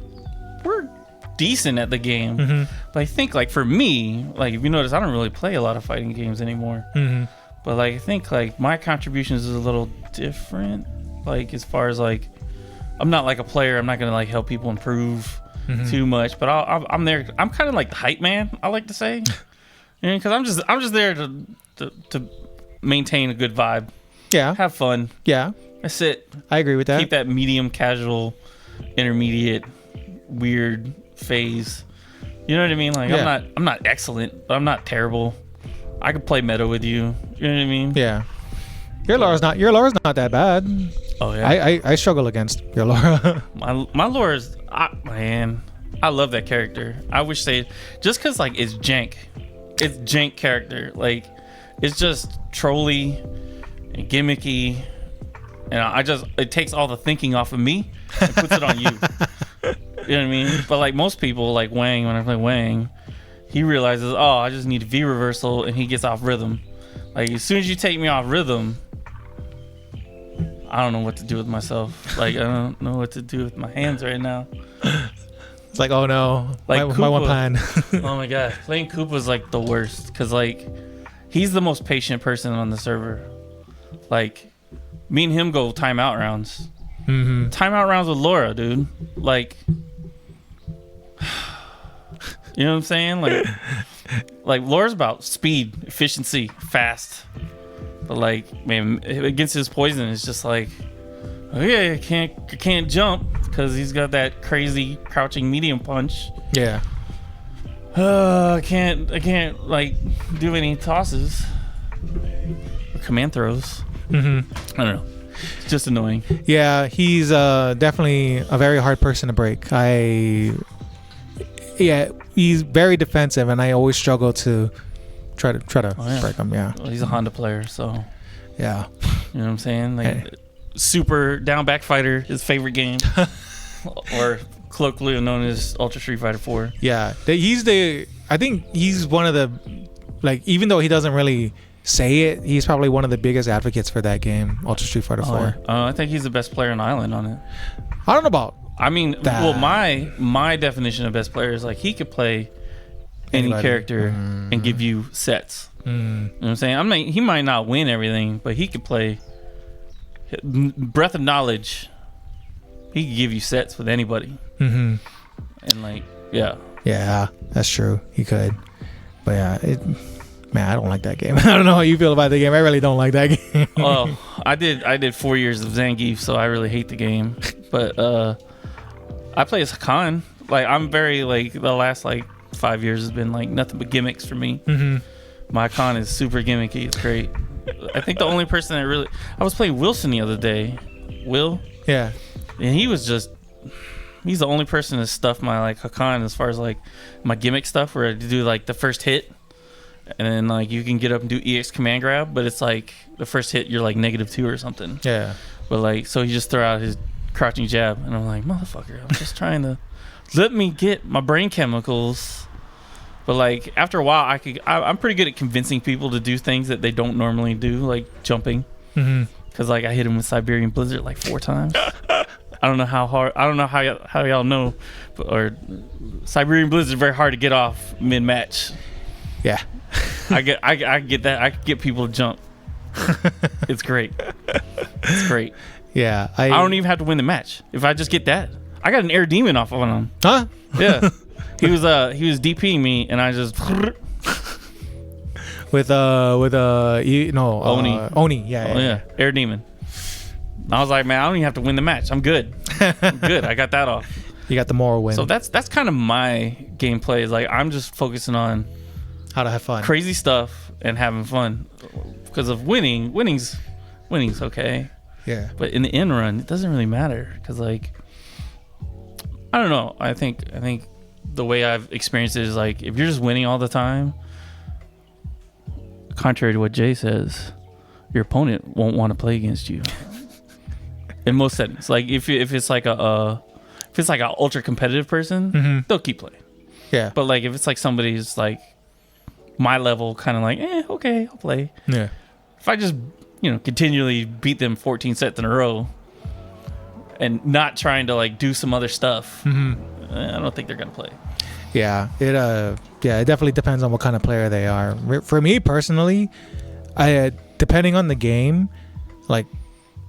we're decent at the game, but I think like for me, like if you notice, I don't really play a lot of fighting games anymore. But like I think like my contributions is a little different. Like as far as like, I'm not like a player. I'm not gonna like help people improve too much. But I'm there. I'm kind of like the hype man, I like to say, because I'm just there to maintain a good vibe. Yeah, Have fun. yeah, That's it. I agree with that. Keep that medium, casual, intermediate, weird phase. You know what I mean? Like Yeah. I'm not excellent, but I'm not terrible. I could play meta with you. You know what I mean? Yeah, your Laura's not that bad. Oh yeah. I struggle against your Laura. My Laura's, man, I love that character. I wish they, just because like it's jank character. Like it's just trolly and gimmicky, and it takes all the thinking off of me and puts it on you. You know what I mean? But like most people, like Wang, when I play Wang, he realizes, oh, I just need a V reversal, and he gets off rhythm. Like as soon as you take me off rhythm, I don't know what to do with myself. Like I don't know what to do with my hands right now. It's like, oh no, Like my one Koopa. plan. Oh my god, playing Koopa's like the worst because like he's the most patient person on the server. Like me and him go timeout rounds. Timeout rounds with Laura, dude. Like, you know what I'm saying? Like Laura's about speed, efficiency, fast. But like, man, against his poison, it's just like, oh yeah, I can't jump because he's got that crazy crouching medium punch. Yeah. I can't like do any tosses or command throws. I don't know. It's just annoying. Yeah, he's definitely a very hard person to break. He's very defensive, and I always struggle to try to break him. Yeah. Well, he's a Honda player, so Yeah. you know what I'm saying. Like Hey. super down back fighter, his favorite game, or colloquially known as Ultra Street Fighter 4. Yeah, I think he's one of the, like, even though he doesn't really say it, he's probably one of the biggest advocates for that game, Ultra Street Fighter 4. I think he's the best player on the island on it. I don't know about. I mean, well, my definition of best player is like he could play any character and give you sets. You know what I'm saying? He might not win everything, but he could play. Breath of knowledge. He could give you sets with anybody. And like, yeah. Yeah, that's true. He could. But yeah, man, I don't like that game. I don't know how you feel about the game. I really don't like that game. Well, I did 4 years of Zangief, so I really hate the game. But I play as Hakan. Like, I'm very, like, the last, like, 5 years has been, like, nothing but gimmicks for me. My Hakan is super gimmicky. It's great. I think the only person that really... I was playing Wilson the other day. Will? Yeah. And he was just... He's the only person that stuffed my, like, Hakan as far as, like, my gimmick stuff, where I do, like, the first hit. And then, like, you can get up and do EX command grab, but it's, like, the first hit, you're, like, -2 or something. Yeah. But, like, so he just threw out his crouching jab. And I'm like, motherfucker, I'm just trying to... Let me get my brain chemicals. But, like, after a while, I'm pretty good at convincing people to do things that they don't normally do, like jumping. Because, like, I hit him with Siberian Blizzard, like, 4 times. I don't know how hard. I don't know how y'all know, or Siberian Blizzard is very hard to get off mid match. Yeah, I get that. I can get people to jump. It's great. It's great. Yeah, I don't even have to win the match if I just get that. I got an air demon off of him. Huh? Yeah. He was DPing me, and I just with Oni. Oni. Yeah. Air demon. I was like, man, I don't even have to win the match. I'm good. I'm good. I got that off. You got the moral win. So that's kind of my gameplay. Is like I'm just focusing on how to have fun, crazy stuff, and having fun. Because of winning's okay. Yeah. But in the end run, it doesn't really matter. Because like, I don't know. I think the way I've experienced it is like if you're just winning all the time, contrary to what Jay says, your opponent won't want to play against you. In most settings, like if it's like a ultra competitive person, they'll keep playing. Yeah. But like if it's like somebody who's like my level, kind of like, okay, I'll play. Yeah. If I just continually beat them 14 sets in a row and not trying to like do some other stuff, I don't think they're gonna play. Yeah. It definitely depends on what kind of player they are. For me personally, depending on the game, like.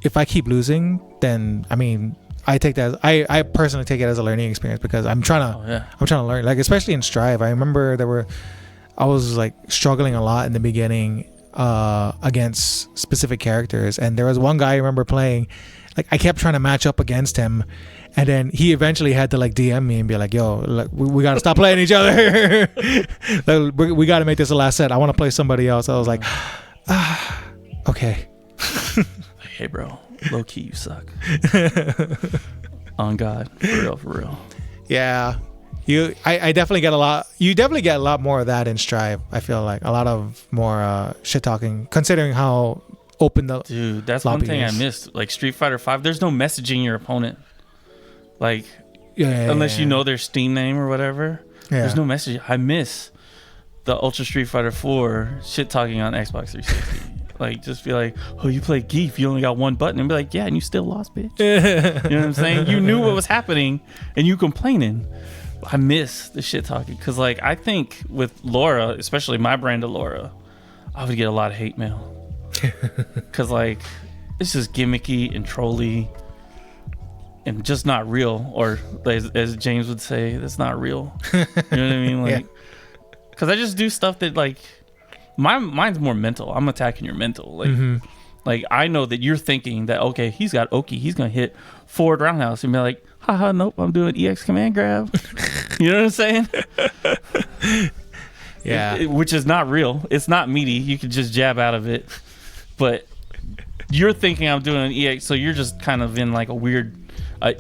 If I keep losing, then I mean, I take that. I personally take it as a learning experience because I'm trying to learn. Like especially in Strive, I remember I was like struggling a lot in the beginning against specific characters, and there was one guy I remember playing. Like I kept trying to match up against him, and then he eventually had to like DM me and be like, "Yo, like, we got to stop playing each other. Like, we got to make this the last set. I want to play somebody else." I was like, okay. Hey bro, low key you suck. On God, for real. Yeah, I definitely get a lot. You definitely get a lot more of that in Strive. I feel like a lot of more shit talking, considering how open the dude. That's one thing I missed. Like Street Fighter 5, there's no messaging your opponent. Like, unless you know their Steam name or whatever. Yeah. There's no message. I miss the Ultra Street Fighter 4 shit talking on Xbox 360. Like, just be like, oh, you play Geef, you only got one button. And be like, yeah, and you still lost, bitch. You know what I'm saying? You knew what was happening, and you complaining. I miss the shit talking. Because, like, I think with Laura, especially my brand of Laura, I would get a lot of hate mail. Because, like, it's just gimmicky and trolly and just not real. Or, as James would say, that's not real. You know what I mean? Like, because I just do stuff that, like, mine's more mental. I'm attacking your mental. Like, like I know that you're thinking that, okay, he's got Oki. He's going to hit forward roundhouse. And be like, haha, nope, I'm doing EX command grab. You know what I'm saying? Yeah. Which is not real. It's not meaty. You can just jab out of it. But you're thinking I'm doing an EX. So you're just kind of in like a weird,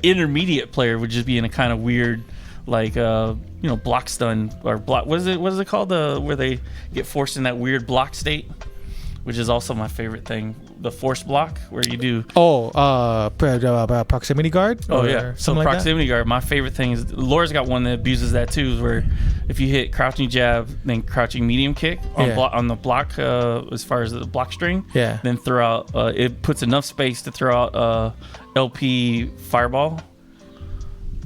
intermediate player would just be in a kind of weird, like, block stun or block. What is it called? Where they get forced in that weird block state, which is also my favorite thing. The force block, where you do. Proximity guard. Oh yeah, so something proximity guard. My favorite thing is Laura's got one that abuses that too, where if you hit crouching jab, then crouching medium kick on the block, as far as the block string, then throw out. It puts enough space to throw out LP fireball.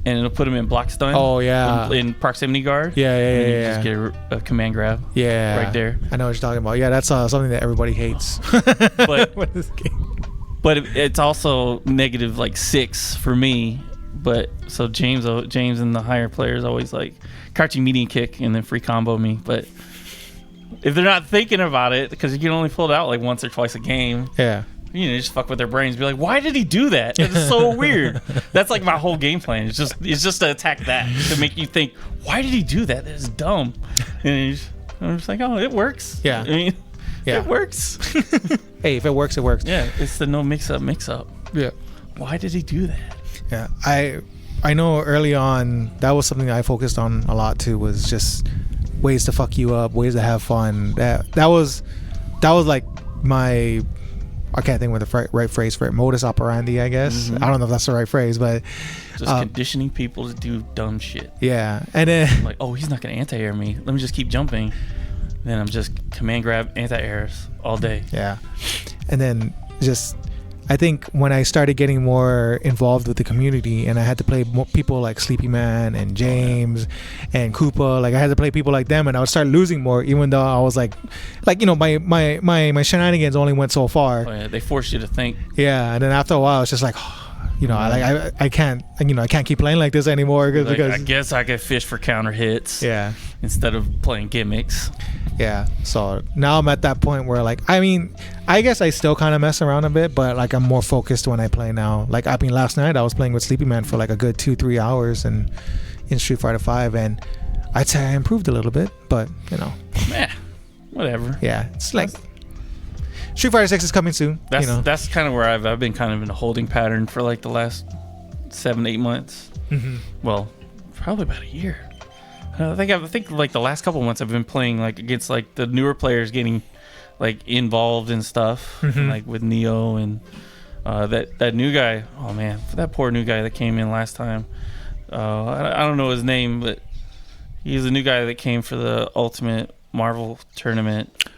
And it'll put him in block stun. Oh yeah. In proximity guard. Yeah. Just get a command grab. Yeah. Right there. I know what you're talking about. Yeah, that's something that everybody hates. But this game. But it's also negative like 6 for me. But so James and the higher players always like crouching medium kick and then free combo me. But if they're not thinking about it, because you can only pull it out like once or twice a game. Yeah. You know, just fuck with their brains. Be like, why did he do that? It's so weird. That's like my whole game plan. It's just to attack that, to make you think, why did he do that? That's dumb. And I'm just like, oh, it works. Yeah. I mean, it works. Hey, if it works, it works. Yeah, it's the no mix up. Yeah. Why did he do that? Yeah, I know early on that was something that I focused on a lot too, was just ways to fuck you up, ways to have fun. That was like my, I can't think of the right phrase for it. Modus operandi, I guess. Mm-hmm. I don't know if that's the right phrase, but just conditioning people to do dumb shit. Yeah, and then like, oh, he's not gonna anti-air me. Let me just keep jumping. Then I'm just command grab anti-airs all day. Yeah, and then just I think when I started getting more involved with the community, and I had to play more people like Sleepy Man and James and Koopa, like I had to play people like them, and I would start losing more, even though I was like you know, my shenanigans only went so far. Oh, yeah, they force you to think. Yeah, and then after a while, it's just like, you know, I can't, you know, I can't keep playing like this anymore because I guess I could fish for counter hits. Yeah. Instead of playing gimmicks. Yeah, so now I'm at that point where, like, I mean, I guess I still kind of mess around a bit, but like I'm more focused when I play now. Like, I mean, last night I was playing with Sleepy Man for like a good 2-3 hours and in Street Fighter 5, and I'd say I improved a little bit, but you know, whatever. Yeah, it's like Street Fighter 6 is coming soon. That's kind of where I've been kind of in a holding pattern for like the last 7-8 months. Mm-hmm. Well, probably about a year. I think like the last couple months I've been playing like against like the newer players, getting like involved in stuff, like with Neo and that new guy. Oh man, that poor new guy that came in last time. I don't know his name, but he's a new guy that came for the Ultimate Marvel tournament.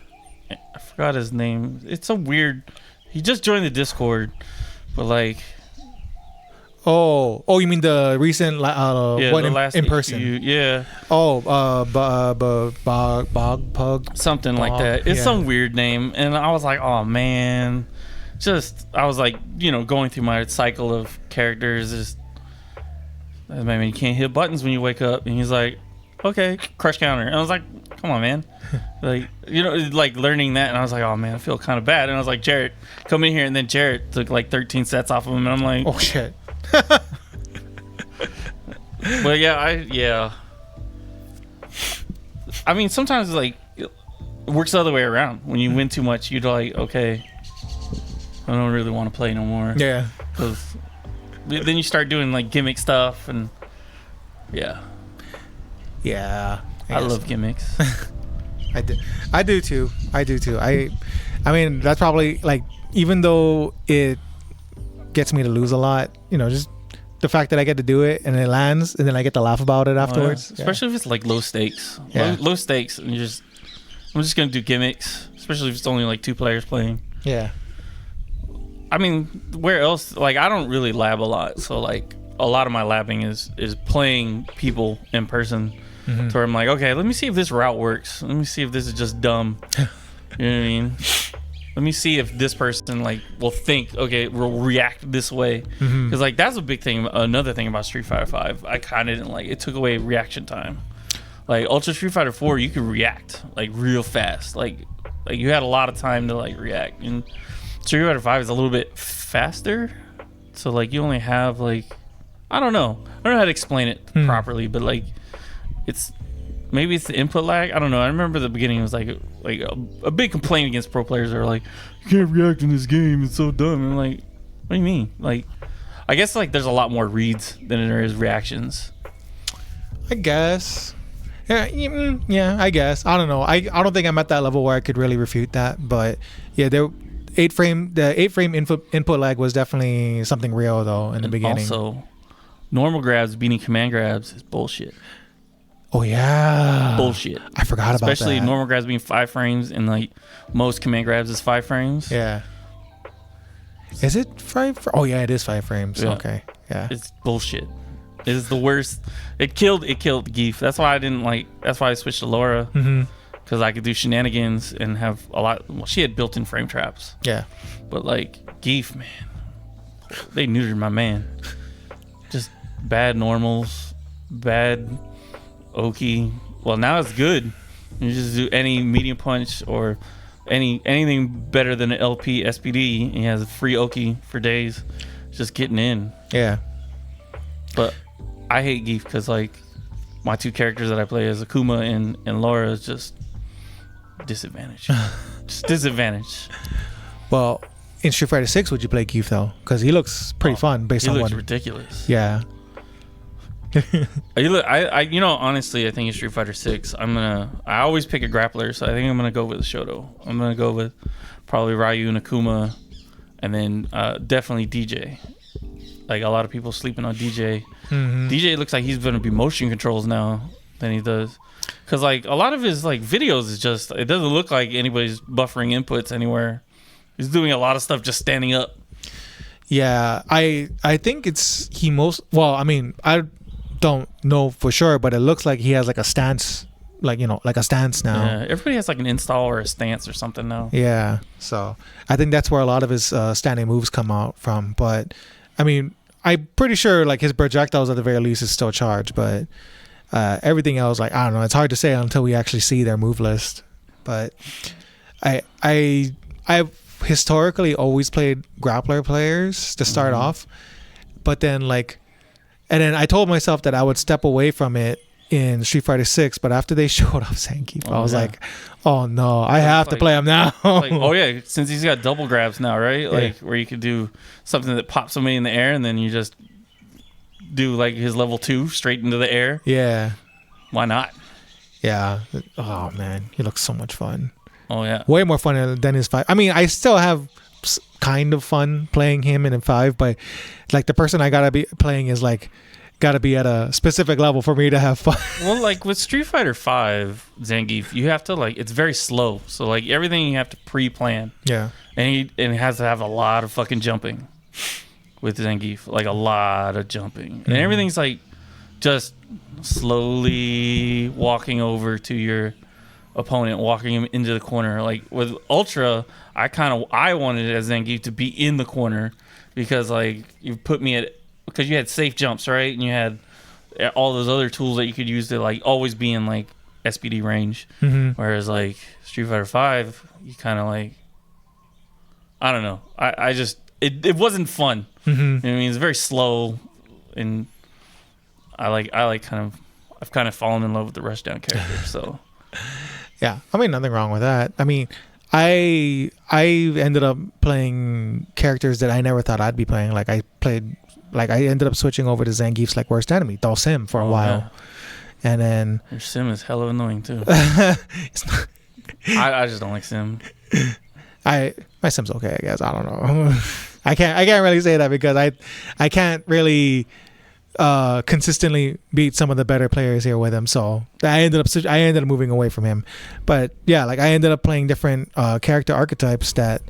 I forgot his name. It's a weird. He just joined the Discord, but like. Oh, you mean the recent the last in person? Yeah. Oh, Bog Pug. Something like that. It's some weird name, and I was like, oh man. I was like, you know, going through my cycle of characters. I mean, you can't hit buttons when you wake up, and he's like, okay, crush counter. And I was like, come on, man. Like, you know, like learning that, and I was like, oh man, I feel kind of bad. And I was like, Jarrett, come in here, and then Jarrett took like 13 sets off of him, and I'm like, oh shit. But yeah. I mean, sometimes like it works the other way around. When you win too much, you're like, okay, I don't really want to play no more. Yeah. Because then you start doing like gimmick stuff, and yeah. I love gimmicks. I do too. I mean, that's probably like, even though it gets me to lose a lot, you know, just the fact that I get to do it and it lands and then I get to laugh about it afterwards. Especially if it's like low stakes. Yeah. Low stakes, and I'm just gonna do gimmicks, especially if it's only like 2 players playing. Yeah. I mean, where else? Like, I don't really lab a lot, so like a lot of my labbing is playing people in person. Mm-hmm. So I'm like, okay, let me see if this route works. Let me see if this is just dumb. You know what I mean? Let me see if this person like will think, okay, will react this way. Because like that's a big thing. Another thing about Street Fighter 5, I kind of didn't like. It took away reaction time. Like Ultra Street Fighter 4, you could react like real fast. Like you had a lot of time to like react. And Street Fighter 5 is a little bit faster. So like you only have like, I don't know how to explain it properly, but like maybe it's the input lag. I don't know. I remember the beginning was like a big complaint against pro players. They were like, you can't react in this game. It's so dumb. And I'm like, what do you mean? Like, I guess like there's a lot more reads than there is reactions. I guess Yeah, I guess. I don't know. I don't think I'm at that level where I could really refute that. But yeah, the 8 frame input lag was definitely something real though in the beginning. Also, normal grabs beating command grabs is bullshit. Oh yeah, Bullshit. I forgot about that. Especially normal grabs being 5 frames and like most command grabs is 5 frames. Yeah. Is it 5? Oh yeah, it is 5 frames. Yeah. Okay. Yeah. It's bullshit. It is the worst. It killed Geef. That's why I didn't like. That's why I switched to Laura. Because I could do shenanigans and have a lot. Well, she had built-in frame traps. Yeah. But like Geef, man, they neutered my man. Just bad normals, bad Oki. Well, now it's good. You just do any medium punch or anything better than an LP SPD. And he has a free Oki for days. Just getting in. Yeah. But I hate Geef because like my 2 characters that I play as Akuma and Laura is just disadvantage. Just disadvantage. Well, in Street Fighter 6, would you play Geef though? Because he looks pretty fun based on He looks what. ridiculous. Yeah. You know, honestly, I think in Street Fighter 6, I always pick a grappler, so I think I'm gonna go with Shoto. I'm gonna go with probably Ryu and Akuma, and then definitely DJ. Like a lot of people sleeping on DJ. DJ looks like he's gonna be motion controls now than he does, because like a lot of his like videos is just, it doesn't look like anybody's buffering inputs anywhere. He's doing a lot of stuff just standing up. Yeah, I think it's well, I mean, I don't know for sure, but it looks like he has like a stance, like, you know, like a stance now. Yeah, everybody has like an install or a stance or something now. Yeah, so I think that's where a lot of his standing moves come out from. But I mean, I'm pretty sure like his projectiles at the very least is still charged, but everything else, like, I don't know, it's hard to say until we actually see their move list. But I've historically always played grappler players to start off, but then like, and then I told myself that I would step away from it in Street Fighter 6, but after they showed off Zangief, I was like, oh no, I have to play him now. Like, oh yeah, since he's got double grabs now, right? Like where you could do something that pops somebody in the air and then you just do like his level 2 straight into the air. Yeah. Why not? Yeah. Oh man, he looks so much fun. Oh yeah. Way more fun than his 5. I mean, I still have kind of fun playing him in 5, but like the person I gotta be playing is like gotta be at a specific level for me to have fun. Well, like with Street Fighter 5 Zangief, you have to like, it's very slow, so like everything you have to pre-plan. Yeah. And it has to have a lot of fucking jumping with Zangief, like a lot of jumping, and everything's like just slowly walking over to your opponent, walking him into the corner. Like with Ultra, I wanted it as Zangief to be in the corner, because like you put me at, because you had safe jumps, right, and you had all those other tools that you could use to like always be in like SPD range. Whereas like Street Fighter 5, you kind of like, I don't know, I just it wasn't fun. You know what I mean? It's very slow, and I've kind of fallen in love with the Rushdown character. So yeah, I mean, nothing wrong with that. I mean, I ended up playing characters that I never thought I'd be playing. Like I ended up switching over to Zangief's like worst enemy, Dhalsim, for a while. Yeah. And then your Sim is hella annoying too. It's not, I just don't like Sim. My Sim's okay, I guess. I don't know. I can't really say that because I can't really consistently beat some of the better players here with him, so I ended up moving away from him. But yeah, like I ended up playing different character archetypes that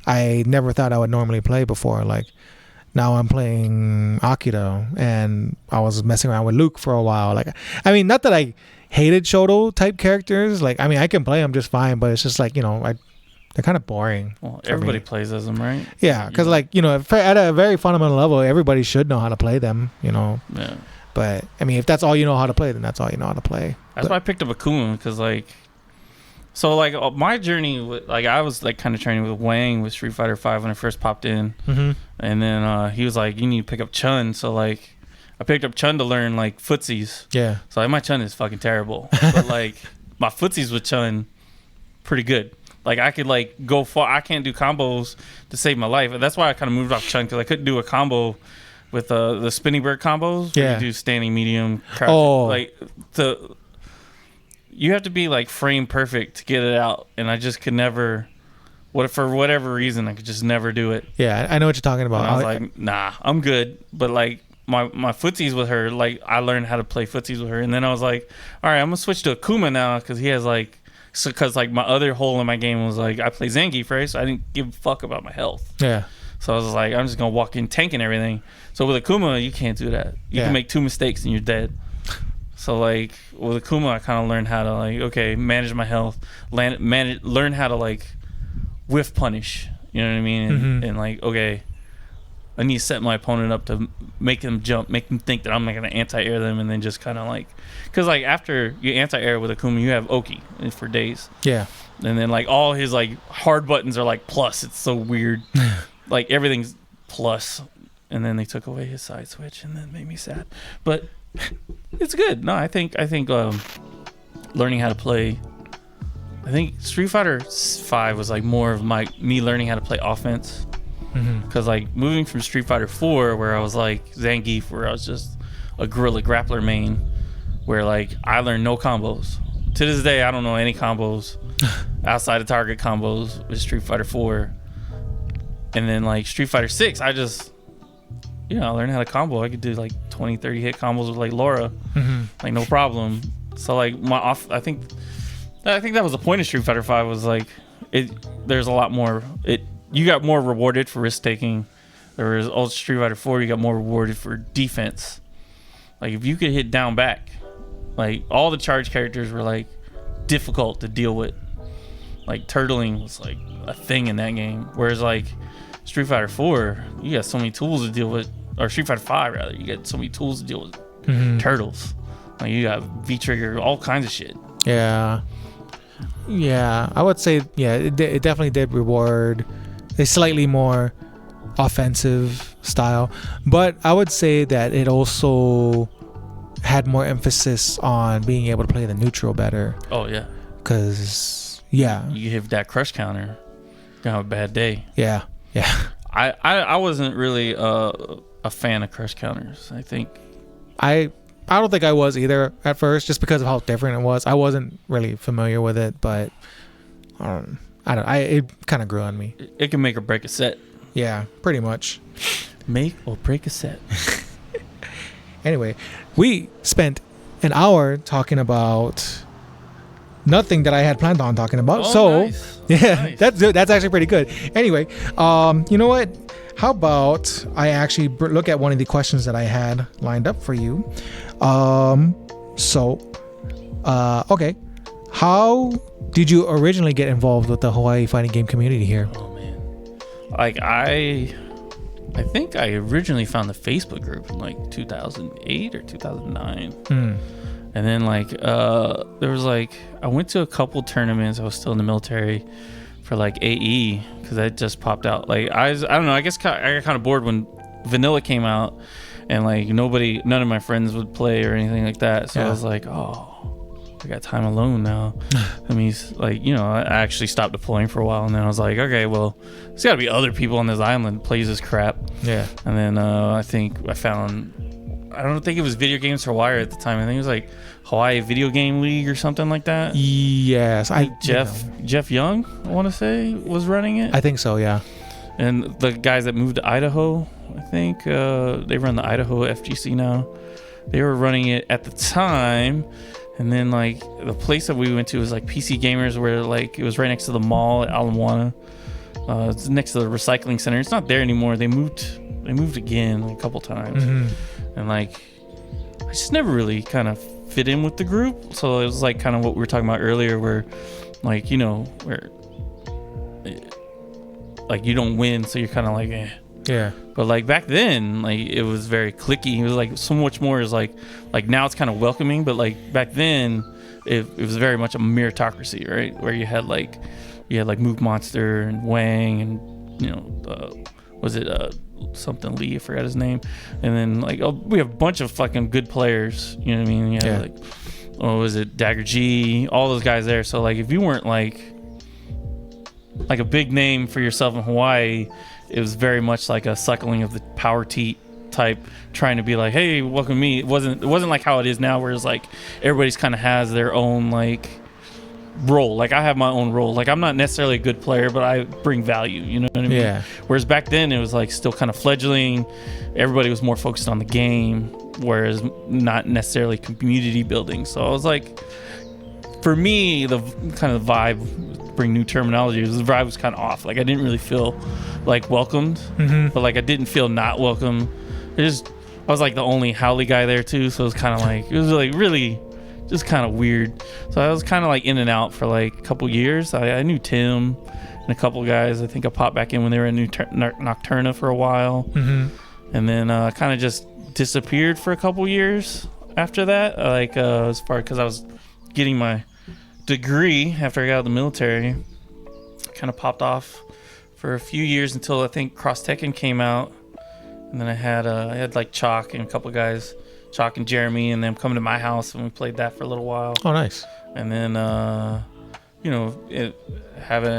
I never thought I would normally play before. Like now I'm playing Akira, and I was messing around with Luke for a while. Like, I mean, not that I hated Shoto type characters. Like, I mean, I can play them just fine, but it's just like, you know, they're kind of boring. Well, everybody plays as them, right? Yeah, because like, you know, at a very fundamental level, everybody should know how to play them, you know. Yeah. But I mean, if that's all you know how to play, then that's all you know how to play. That's why I picked up Akuma, because like, so like my journey, like I was like kind of training with Wang with Street Fighter 5 when I first popped in, and then he was like, you need to pick up Chun. So like, I picked up Chun to learn like footsies. Yeah. So like, my Chun is fucking terrible, but like my footsies with Chun, pretty good. Like I could like go far. I can't do combos to save my life. That's why I kind of moved off Chun, because I couldn't do a combo with the spinning bird combos. Where you do standing, medium, crouch. Like you have to be like frame perfect to get it out, and I just could never. For whatever reason, I could just never do it. Yeah, I know what you're talking about. And I was like, nah, I'm good. But like my footsies with her, like I learned how to play footsies with her, and then I was like, all right, I'm gonna switch to Akuma now because he has like, because like my other hole in my game was like I play Zangief, right? So I didn't give a fuck about my health. Yeah. So I was like, I'm just gonna walk in tanking everything. So with Akuma, you can't do that. You can make 2 mistakes and you're dead. So like with Akuma, I kind of learned how to like, okay, manage my health, learn how to like whiff punish, you know what I mean? And like, okay, I need to set my opponent up to make them jump, make them think that I'm not going to anti-air them, and then just kind of like, because like after you anti-air with Akuma, you have Oki for days. Yeah. And then like all his like hard buttons are like plus. It's so weird. Like everything's plus. And then they took away his side switch, and then made me sad. But it's good. No, I think learning how to play. I think Street Fighter 5 was like more of me learning how to play offense. Because like moving from Street Fighter 4, where I was like Zangief, where I was just a gorilla grappler main, where like I learned no combos. To this day, I don't know any combos outside of target combos with Street Fighter 4. And then like Street Fighter 6, I just, I learned how to combo. I could do like 20, 30 hit combos with like Laura, like no problem. So like I think that was the point of Street Fighter 5 was like there's a lot more you got more rewarded for risk taking. Whereas old Street Fighter 4, you got more rewarded for defense. Like if you could hit down back, like all the charge characters were like difficult to deal with. Like turtling was like a thing in that game. Whereas like Street Fighter 4, you got so many tools to deal with, or Street Fighter 5 rather, you got so many tools to deal with turtles. Like you got V-trigger, all kinds of shit. Yeah, I would say it definitely did reward a slightly more offensive style, but I would say that it also had more emphasis on being able to play the neutral better. Oh yeah, because you hit that crush counter, you're gonna have a bad day. Yeah. I wasn't really a fan of crush counters. I think I don't think I was either at first, just because of how different it was. I wasn't really familiar with it, but it kind of grew on me. It can make or break a set. Yeah, pretty much. Make or break a set. Anyway, we spent an hour talking about nothing that I had planned on talking about. Nice. Yeah, nice. That's actually pretty good. Anyway, you know what? How about I actually look at one of the questions that I had lined up for you. Okay. How did you originally get involved with the Hawaii fighting game community here? Oh man, like I think I originally found the Facebook group in like 2008 or 2009. And then like there was like I went to a couple tournaments. I was still in the military for like AE because that just popped out. Like I don't know. I guess I got kind of bored when Vanilla came out, and like none of my friends would play or anything like that. So I was like, oh, I got time alone now. I mean, like I actually stopped deploying for a while, and then I was like, okay, well, there's got to be other people on this island that plays this crap. Yeah. And then I think I found. I don't think it was Video Games Hawaii at the time. I think it was like Hawaii Video Game League or something like that. Yes, Jeff Young, I want to say, was running it. I think so, yeah. And the guys that moved to Idaho, I think they run the Idaho FGC now. They were running it at the time, and then like the place that we went to was like PC Gamers, where like it was right next to the mall at Ala Moana. It's next to the recycling center. It's not there anymore. They moved again a couple times. And like I just never really kind of fit in with the group. So it was like kind of what we were talking about earlier, where like where like you don't win, so you're kind of like yeah. But like back then, like it was very cliquey. It was like so much more is like now it's kind of welcoming, but like back then it was very much a meritocracy, right? Where you had like Mook Monster and Wang and was it something Lee, I forgot his name, and then like we have a bunch of fucking good players, you know what I mean? Yeah. Like was it Dagger G, all those guys there. So like if you weren't like a big name for yourself in Hawaii, it was very much like a suckling of the power teat type trying to be like, hey, welcome me. It wasn't like how it is now, where it's like everybody's kind of has their own like role. Like I have my own role. Like I'm not necessarily a good player, but I bring value. You know what I mean? Yeah. Whereas back then it was like still kind of fledgling. Everybody was more focused on the game, whereas not necessarily community building. So I was like, for me, the kind of the vibe, bring new terminology, the vibe was kind of off. Like I didn't really feel like welcomed, but like I didn't feel not welcome. I was like the only Howley guy there too, so it was kind of like, it was like really just kind of weird. So I was kind of like in and out for like a couple years. I knew Tim and a couple guys. I think I popped back in when they were in Nocturna for a while, and then kind of just disappeared for a couple years after that. Like as far because I was getting my degree after I got out of the military, kind of popped off for a few years until I think Cross Tekken came out, and then I had like Chalk and a couple guys, Chalk and Jeremy, and them coming to my house, and we played that for a little while. Oh, nice. And then having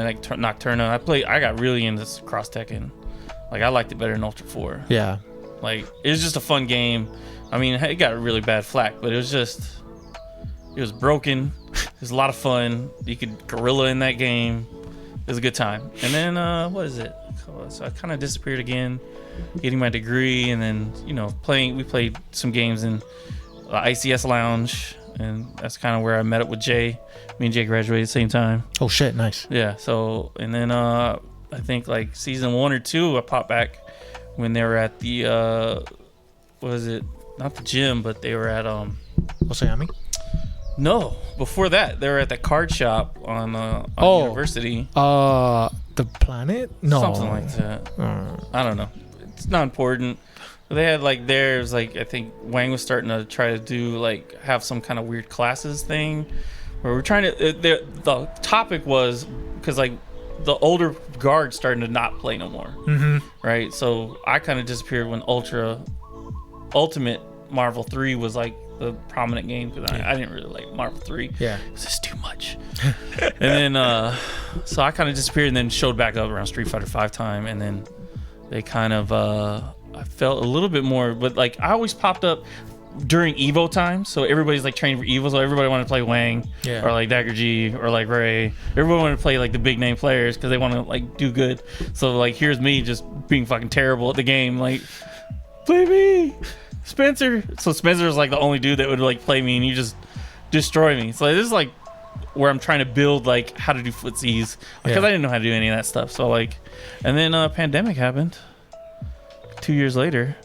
like Nocturna, I got really into Cross Tekken. Like I liked it better than Ultra 4. Yeah. Like it was just a fun game. I mean, it got a really bad flack, but it was broken. It was a lot of fun. You could guerrilla in that game. It was a good time. And then what is it? So I kind of disappeared again, getting my degree, and then we played some games in ICS Lounge, and that's kind of where I met up with Jay. Me and Jay graduated at the same time. Oh shit, nice. Yeah. So and then I think like season 1 or 2, I popped back when they were at the what was it? Not the gym, but they were at Osayami? No, before that, they were at the card shop on University. The Planet? No. Something like that. I don't know. It's not important. They had like theirs, like I think Wang was starting to try to do like have some kind of weird classes thing where we're trying to. The topic was because like the older guard starting to not play no more. Right? So I kind of disappeared when Ultimate Marvel 3 was like the prominent game because I didn't really like Marvel 3. Yeah. It's just too much. And then so I kind of disappeared and then showed back up around Street Fighter 5 time, and then they kind of I felt a little bit more, but like I always popped up during Evo time, so everybody's like training for Evo, so everybody wanted to play Wang or like Dagger G or like Ray. Everybody wanted to play like the big name players because they want to like do good. So like here's me just being fucking terrible at the game, like play me Spencer. So Spencer was like the only dude that would like play me, and you just destroy me. So this is like where I'm trying to build like how to do footsies because I didn't know how to do any of that stuff. So like, and then pandemic happened 2 years later.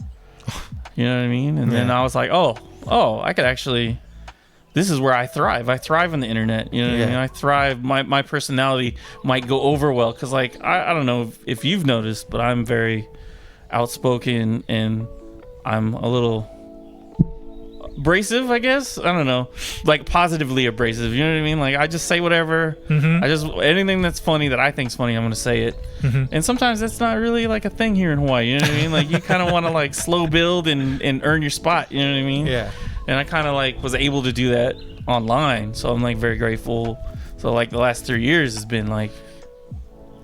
You know what I mean? And then I was like, oh, I could actually. This is where I thrive. I thrive on the internet. You know what I mean? I thrive. My personality might go over well because like I don't know if you've noticed, but I'm very outspoken and I'm a little abrasive, I guess. I don't know, like positively abrasive. You know what I mean? Like I just say whatever. I just anything that's funny that I think's funny, I'm gonna say it. And sometimes that's not really like a thing here in Hawaii. You know what I mean? Like you kind of want to like slow build and earn your spot. You know what I mean? Yeah. And I kind of like was able to do that online, so I'm like very grateful. So like the last 3 years has been like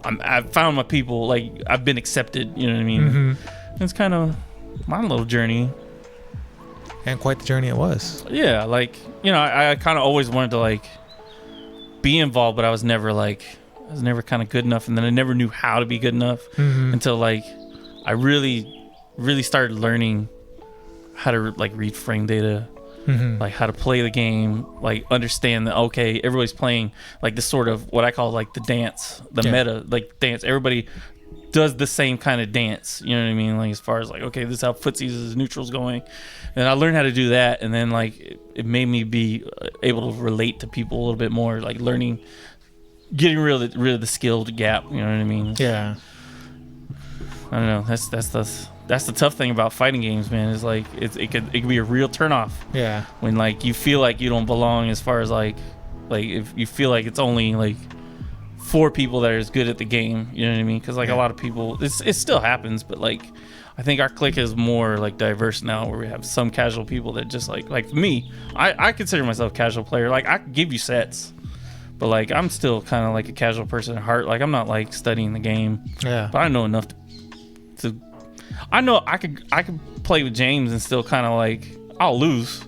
I've found my people. Like I've been accepted. You know what I mean? It's kind of my little journey. And quite the journey it was. Yeah, like, I kind of always wanted to like be involved, but I was never kind of good enough, and then I never knew how to be good enough until like I really, really started learning how to like read frame data, like how to play the game, like understand that okay, everybody's playing like this sort of what I call like the dance, the meta, like dance. Everybody does the same kind of dance, you know what I mean? Like as far as like, okay, this is how footsies is neutrals going, and I learned how to do that, and then like it made me be able to relate to people a little bit more, like learning, getting rid of the skilled gap, you know what I mean? Yeah. I don't know. That's the tough thing about fighting games, man. Is like it could be a real turnoff. Yeah. When like you feel like you don't belong, as far as like if you feel like it's only like 4 people that are as good at the game, you know what I mean? Because like a lot of people, it still happens, but like I think our clique is more like diverse now, where we have some casual people that just like me. I consider myself a casual player. Like I could give you sets, but like I'm still kind of like a casual person at heart. Like I'm not like studying the game. Yeah. But I know enough to I know I could play with James and still kind of like I'll lose,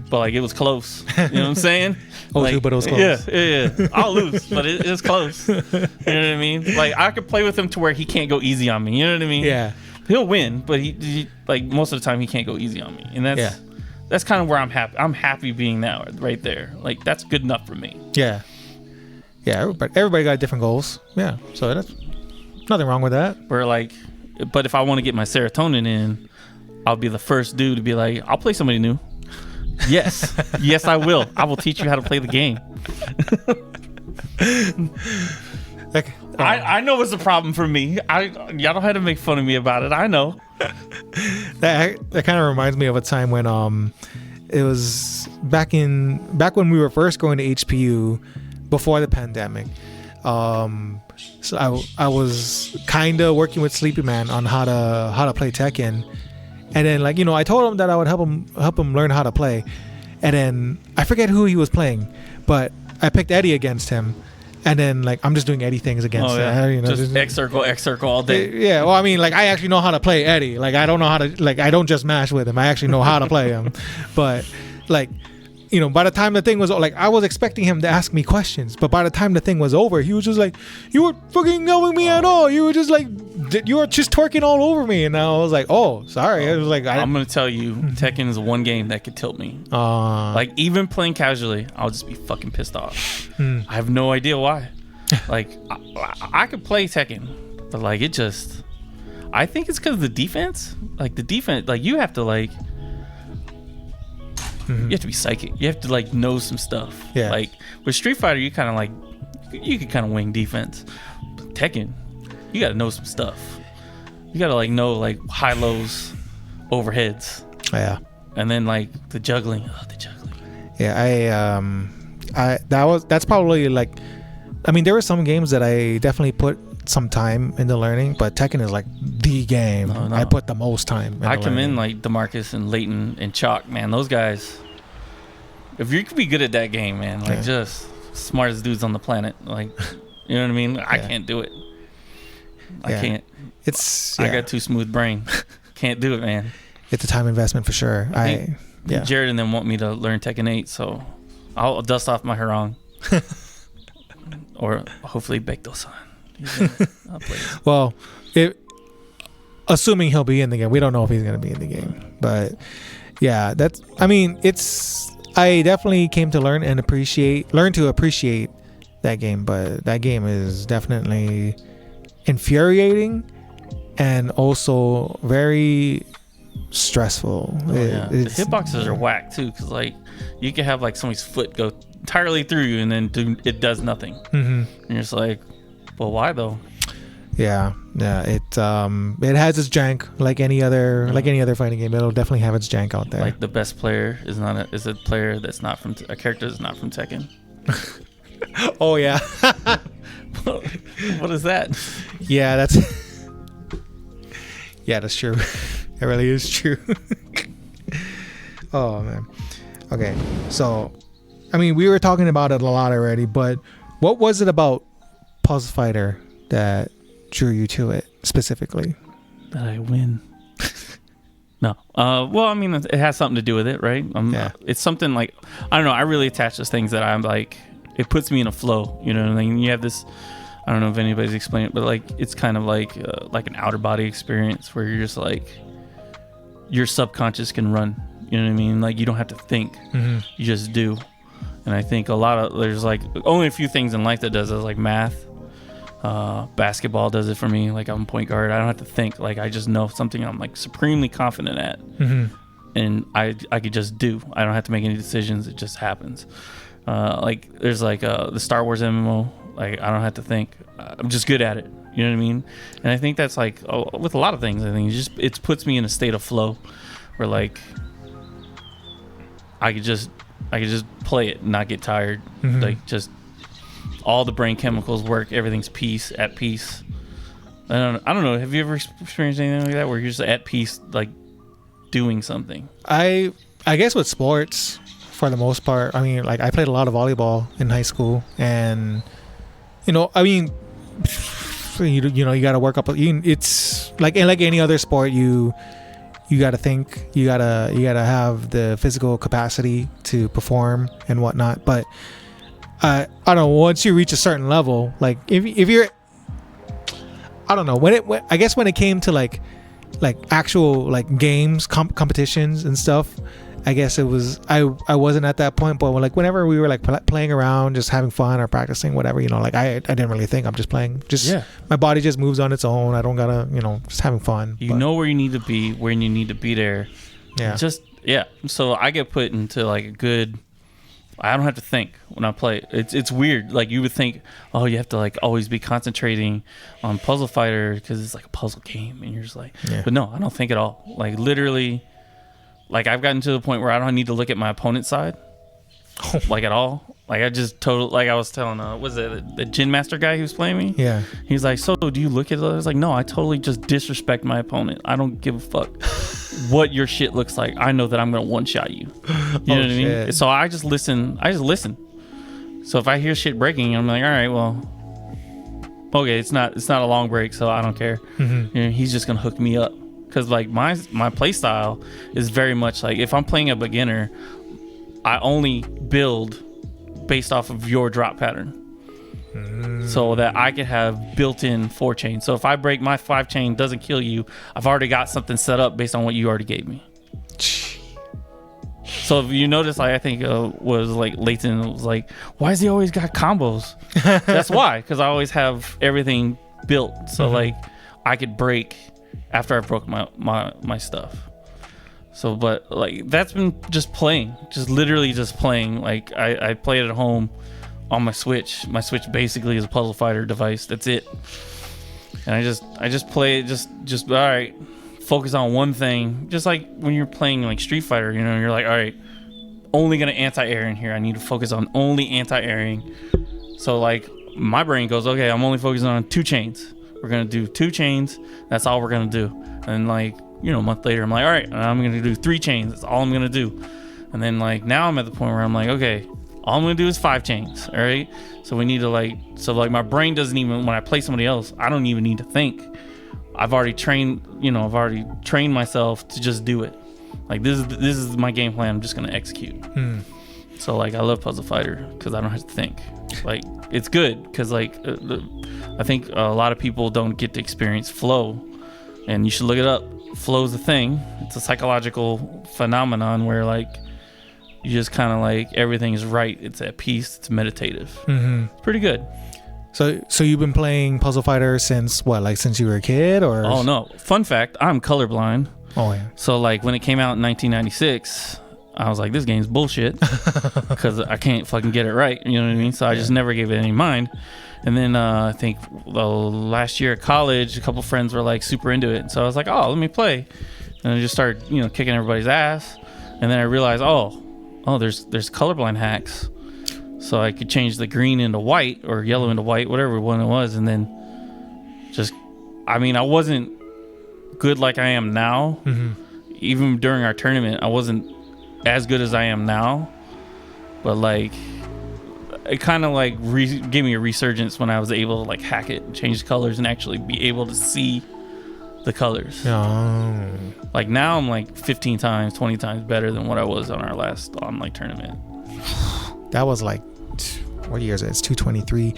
but like it was close. You know what I'm saying? Like, but it was close. Yeah. I'll lose, but it's close. You know what I mean? Like I could play with him to where he can't go easy on me. You know what I mean? Yeah. He'll win, but he like most of the time he can't go easy on me, and that's kind of where I'm happy. I'm happy being now right there. Like that's good enough for me. Yeah. Yeah. Everybody got different goals. Yeah. So that's nothing wrong with that. Where like, but if I want to get my serotonin in, I'll be the first dude to be like, I'll play somebody new. Yes. Yes, I will. I will teach you how to play the game. I know it's a problem for me. Y'all don't have to make fun of me about it. I know. That kind of reminds me of a time when it was back when we were first going to HPU before the pandemic. So I was kind of working with Sleepy Man on how to play Tekken, and then like I told him that I would help him learn how to play, and then I forget who he was playing, but I picked Eddie against him. And then, like, I'm just doing Eddie things against him. Just X circle all day. Yeah, well, I mean, like, I actually know how to play Eddie. Like, I don't know how to, like, I don't just mash with him. I actually know how to play him. But, like, by the time the thing was, like, I was expecting him to ask me questions. But by the time the thing was over, he was just like, you weren't fucking knowing me at all. You were just, like, you were just twerking all over me. And I was like, oh, sorry. I was like, I'm going to tell you, Tekken is one game that could tilt me. Like, even playing casually, I'll just be fucking pissed off. I have no idea why. Like, I could play Tekken, but, like, it just... I think it's because of the defense. Like, the defense, like, you have to, like... You have to be psychic. You have to like know some stuff. Yeah. Like with Street Fighter, you kind of like you can kind of wing defense. But Tekken, you got to know some stuff. You got to like know like high lows, overheads. Yeah. And then like the juggling. Yeah, that's probably like. I mean, there were some games that I definitely put some time into learning, but Tekken is like the game I put the most time into I come learning. in like DeMarcus and Leighton and Chalk, man. Those guys, if you could be good at that game, man, like just smartest dudes on the planet, like, you know what I mean? I can't do it. I can't. I got too smooth brain. Can't do it, man. It's a time investment for sure. Jared and them want me to learn Tekken 8, so I'll dust off my Harang. Or hopefully Baekdo-san. Well, assuming he'll be in the game, we don't know if he's going to be in the game, but yeah, I definitely came to learn to appreciate that game, but that game is definitely infuriating and also very stressful. The hitboxes are whack too, because like you can have like somebody's foot go entirely through you and then it does nothing. And you're just like, well, why though? Yeah, it has its jank like any other fighting game. It'll definitely have its jank out there. Like the best player is a player that's not from a character that's not from Tekken. Oh yeah. What is that? Yeah, that's true. It really is true. Oh man. Okay, so I mean, we were talking about it a lot already, but what was it about Puzzle Fighter that drew you to it specifically? That I win. No. Well, I mean, it has something to do with it, right? It's something like, I don't know, I really attach to things that I'm like, it puts me in a flow, you know what I mean? You have this, I don't know if anybody's explained it, but like, it's kind of like an outer body experience where you're just like, your subconscious can run, you know what I mean? Like, you don't have to think, you just do. And I think there's like only a few things in life that does it, like math, basketball does it for me. Like I'm a point guard, I don't have to think. Like I just know something I'm like supremely confident at, and I could just do. I don't have to make any decisions. It just happens. Like there's like the Star Wars MMO. Like I don't have to think. I'm just good at it. You know what I mean? And I think that's like with a lot of things. I think it puts me in a state of flow, where like I could just play it and not get tired. Like just all the brain chemicals work. Everything's at peace. I don't know. Have you ever experienced anything like that where you're just at peace, like doing something? I guess with sports, for the most part. I mean, like I played a lot of volleyball in high school, and I mean, you know, you got to work up. It's like any other sport. You got to think. You gotta have the physical capacity to perform and whatnot. But I don't know. Once you reach a certain level, like if you're, I don't know. I guess when it came to like actual like games, competitions and stuff, I guess it was I wasn't at that point. But whenever we were like playing around, just having fun or practicing, whatever, you know, like I didn't really think. I'm just playing. My body just moves on its own. I don't gotta, you know, just having fun. You know where you need to be, when you need to be there. Yeah. So I get put into like a good. I don't have to think when I play. It's weird. Like you would think, oh, you have to like always be concentrating on Puzzle Fighter because it's like a puzzle game, and you're just like, but no, I don't think at all. Like literally, like I've gotten to the point where I don't need to look at my opponent's side, like at all. Like I just like I was telling, was it the Gin Master guy who was playing me? Yeah. He's like, so do you look at it? I was like, no, I totally just disrespect my opponent. I don't give a fuck what your shit looks like. I know that I'm gonna one shot you. You know what I mean? So I just listen. So if I hear shit breaking, I'm like, all right, well, okay, it's not a long break, so I don't care. Mm-hmm. You know, he's just gonna hook me up because like my play style is very much like if I'm playing a beginner, I only build based off of your drop pattern. So that I could have built-in 4 chain. So if I break my 5 chain, doesn't kill you, I've already got something set up based on what you already gave me. So if you notice, like I think was like Leighton was like, why has he always got combos? That's why, because I always have everything built. So like I could break after I broke my stuff. So but like that's been just playing, just literally just playing. Like I play it at home on my Switch. My Switch basically is a Puzzle Fighter device. That's it. And I just play it, just all right, focus on one thing. Just like when you're playing like Street Fighter, you know, you're like, all right, only gonna anti-air in here. I need to focus on only anti-airing. So like my brain goes, okay, I'm only focusing on 2 chains. We're gonna do 2 chains. That's all we're gonna do. And like, you know, a month later, I'm like, all right, I'm gonna do 3 chains. That's all I'm gonna do. And then like now I'm at the point where I'm like, okay, all I'm gonna do is 5 chains. All right. So we need to like, so like my brain doesn't even, when I play somebody else, I don't even need to think. I've already trained myself to just do it. Like this is my game plan. I'm just gonna execute. So like I love Puzzle Fighter because I don't have to think. Like it's good because like I think a lot of people don't get to experience flow, and you should look it up. Flow's a thing. It's a psychological phenomenon where like you just kind of like everything is right. It's at peace. It's meditative. It's pretty good. So you've been playing Puzzle Fighter since what? Like since you were a kid, or? Oh no! Fun fact: I'm colorblind. Oh yeah. So like when it came out in 1996, I was like, this game's bullshit because I can't fucking get it right. You know what I mean? So I just never gave it any mind. And then I think last year at college, a couple friends were like super into it. So I was like, oh, let me play. And I just started, kicking everybody's ass. And then I realized, oh, there's colorblind hacks. So I could change the green into white or yellow into white, whatever one it was. And then I wasn't good like I am now. Even during our tournament, I wasn't as good as I am now. But like, it kind of like gave me a resurgence when I was able to like hack it and change the colors and actually be able to see the colors. Oh. Like now I'm like 15 times, 20 times better than what I was on our last tournament. That was like, what year is it? It's 223.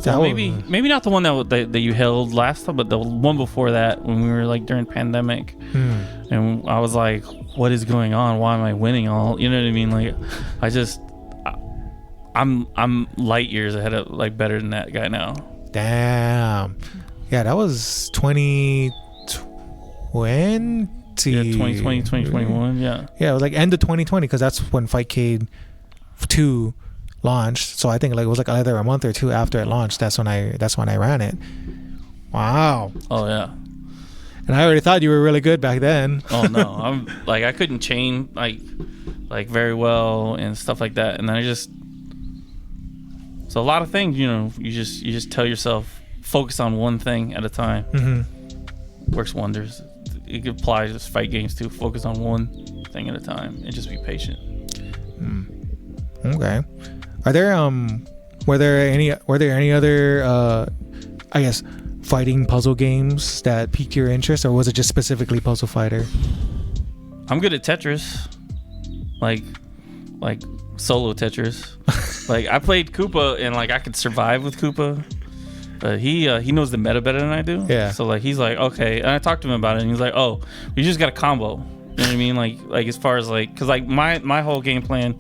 Well, maybe not the one that you held last time, but the one before that when we were like during pandemic. And I was like, what is going on? Why am I winning all? You know what I mean? Like, I'm light years ahead of like better than that guy now. Damn. Yeah, that was 2020. Yeah, 2020, 2021. Yeah. Yeah, it was like end of 2020 because that's when Fightcade 2 launched. So I think like it was like either a month or 2 after it launched. That's when I ran it. Wow. Oh yeah. And I already thought you were really good back then. Oh no, I'm like I couldn't chain like very well and stuff like that, and then so a lot of things, you just tell yourself focus on one thing at a time. Works wonders. It could apply to fight games too. Focus on one thing at a time and just be patient. Okay. Are there were there any other I guess fighting puzzle games that piqued your interest, or was it just specifically Puzzle Fighter? I'm good at Tetris, like solo Tetris. Like I played Koopa and like I could survive with Koopa, but he knows the meta better than I do. Yeah. So like he's like, okay, and I talked to him about it, and he's like, oh, you just got a combo. You know what I mean? Like as far as like, cause like my whole game plan,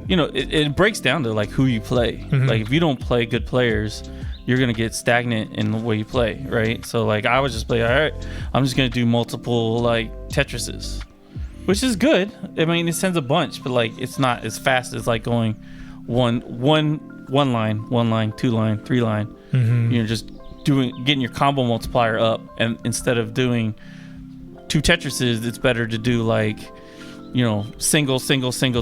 you know, it breaks down to like who you play. Mm-hmm. Like if you don't play good players, you're gonna get stagnant in the way you play, right? So like I was just like, all right, I'm just gonna do multiple like Tetrises, which is good. I mean, it sends a bunch, but like it's not as fast as like going one line, 2 line, 3 line. Mm-hmm. You're just getting your combo multiplier up, and instead of doing 2 Tetrises, it's better to do like, you know, single,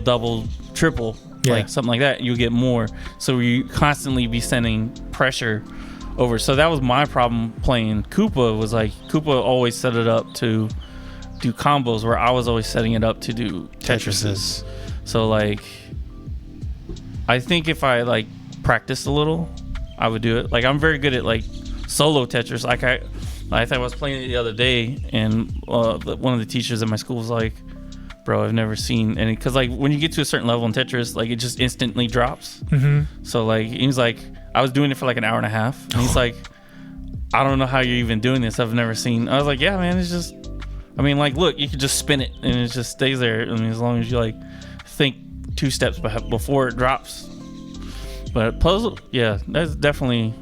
double, triple, like something like that. You'll get more. So you constantly be sending pressure over. So that was my problem playing Koopa. Was like Koopa always set it up to do combos, where I was always setting it up to do Tetrises. So like, I think if I like practiced a little, I would do it. Like I'm very good at like solo Tetris. Like I thought I was playing it the other day, and one of the teachers at my school was like, bro, I've never seen any, because like when you get to a certain level in Tetris, like it just instantly drops. Mm-hmm. So like he was like, I was doing it for like an hour and a half, and he's like, I don't know how you're even doing this. I've never seen. I was like, yeah, man, it's just, I mean, like, look, you could just spin it and it just stays there. I mean, as long as you like think 2 steps before it drops. But puzzle, yeah, that's definitely,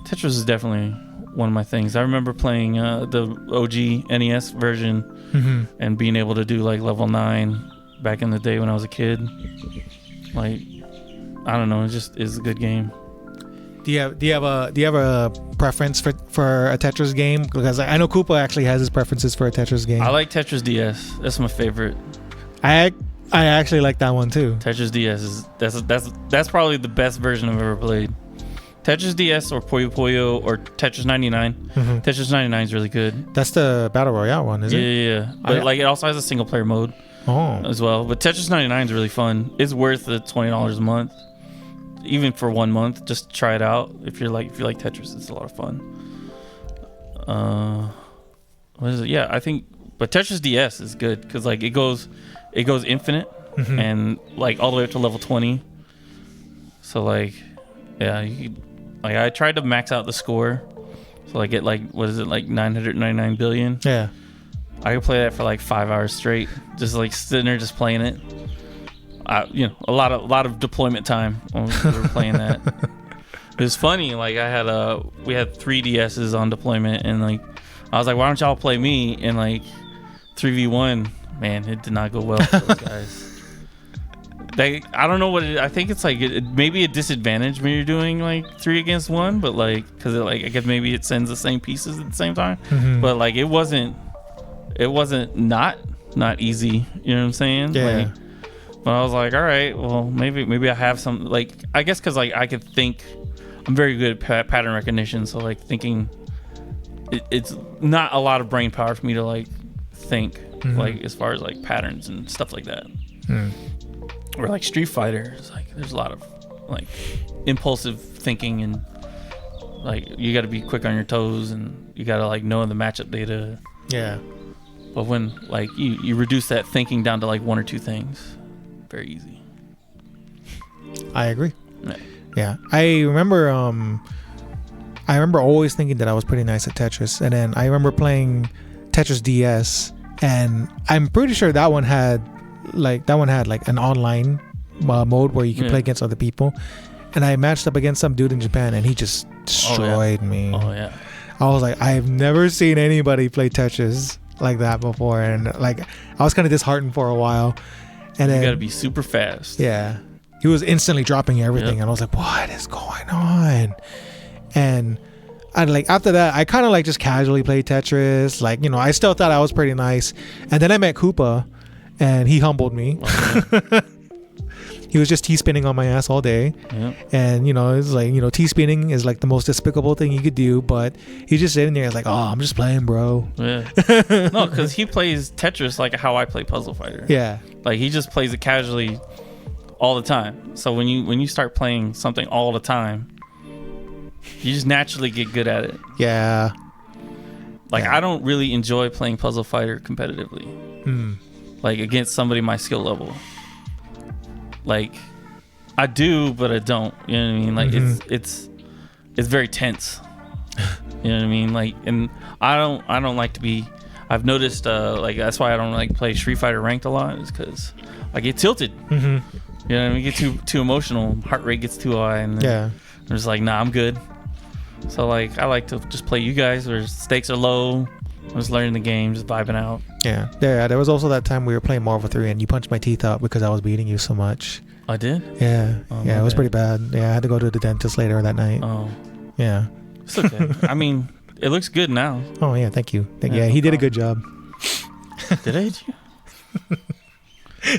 Tetris is definitely one of my things. I remember playing the OG NES version, Mm-hmm. and being able to do like level 9 back in the day when I was a kid. Like, I don't know, it just is a good game. Do you have a preference for a Tetris game? Because I know Koopa actually has his preferences for a Tetris game. I like Tetris DS. That's my favorite. I actually like that one too. Tetris DS is that's probably the best version I've ever played. Tetris DS or Puyo Puyo or Tetris 99. Mm-hmm. Tetris 99 is really good. That's the Battle Royale one, isn't it? Yeah. But like it also has a single player mode as well. But Tetris 99 is really fun. It's worth the $20 a month. Even for 1 month, just try it out. If you like Tetris, it's a lot of fun. What is it? Yeah, I think, but Tetris DS is good because like it goes infinite, Mm-hmm. and like all the way up to level 20. So like, yeah, like I tried to max out the score, so I get like, what is it, like 999 billion? Yeah. I could play that for like 5 hours straight, just like sitting there just playing it. You know, a lot of deployment time when we were playing that. It was funny. Like we had 3 DSs on deployment, and like I was like, why don't y'all play me? And like 3v1, man, it did not go well for those guys. I don't know what I think it's like. It may be a disadvantage when you're doing like 3 against 1, but like because like I guess maybe it sends the same pieces at the same time. Mm-hmm. But like it wasn't not easy. You know what I'm saying? Yeah. Like, but I was like, all right, well, maybe I have some, like, I guess because like I could think, I'm very good at pattern recognition, so like thinking, it's not a lot of brain power for me to like think, Mm-hmm. like as far as like patterns and stuff like that. Mm. Or like Street Fighter, it's like there's a lot of like impulsive thinking, and like you got to be quick on your toes, and you got to like know the matchup data. Yeah. But when like you reduce that thinking down to like 1 or 2 things, very easy. I agree. Yeah. Yeah. I remember always thinking that I was pretty nice at Tetris, and then I remember playing Tetris DS, and I'm pretty sure that one had like an online mode where you could play against other people, and I matched up against some dude in Japan, and he just destroyed me. Oh yeah. I was like, I've never seen anybody play Tetris like that before, and like I was kind of disheartened for a while. And You then, gotta be super fast. yeah, he was instantly dropping everything, Yep. and I was like, what is going on? And I like after that, I kind of like just casually played Tetris. Like, you know, I still thought I was pretty nice. And then I met Koopa, and he humbled me. He was just T-spinning on my ass all day. Yep. And, you know, it's like, you know, T-spinning is like the most despicable thing you could do, but he's just sitting there like, oh, I'm just playing, bro. Yeah. No, because he plays Tetris like how I play Puzzle Fighter. Yeah. Like he just plays it casually all the time. So when you start playing something all the time, You just naturally get good at it. Yeah. Like, Yeah. I don't really enjoy playing Puzzle Fighter competitively. Like, against somebody my skill level. Like, I do, but I don't. You know what I mean? Like, it's very tense. You know what I mean? Like, and I don't like to be. I've noticed, like, that's why I don't like play Street Fighter ranked a lot, is because I get tilted. You know what I mean? Get too emotional. Heart rate gets too high, and then I'm just like, nah, I'm good. So, like, I like to just play you guys where stakes are low. I'm just learning the game, just vibing out. Yeah. There was also that time we were playing Marvel 3 and you punched my teeth out because I was beating you so much. I did? Yeah. Oh, yeah, it was bad. pretty bad. Yeah, I had to go to the dentist later that night. Oh, Yeah. it's okay. I mean, it looks good now. Oh, yeah. Thank you. Yeah, Yeah, no he did a problem. good job. Did I hit you?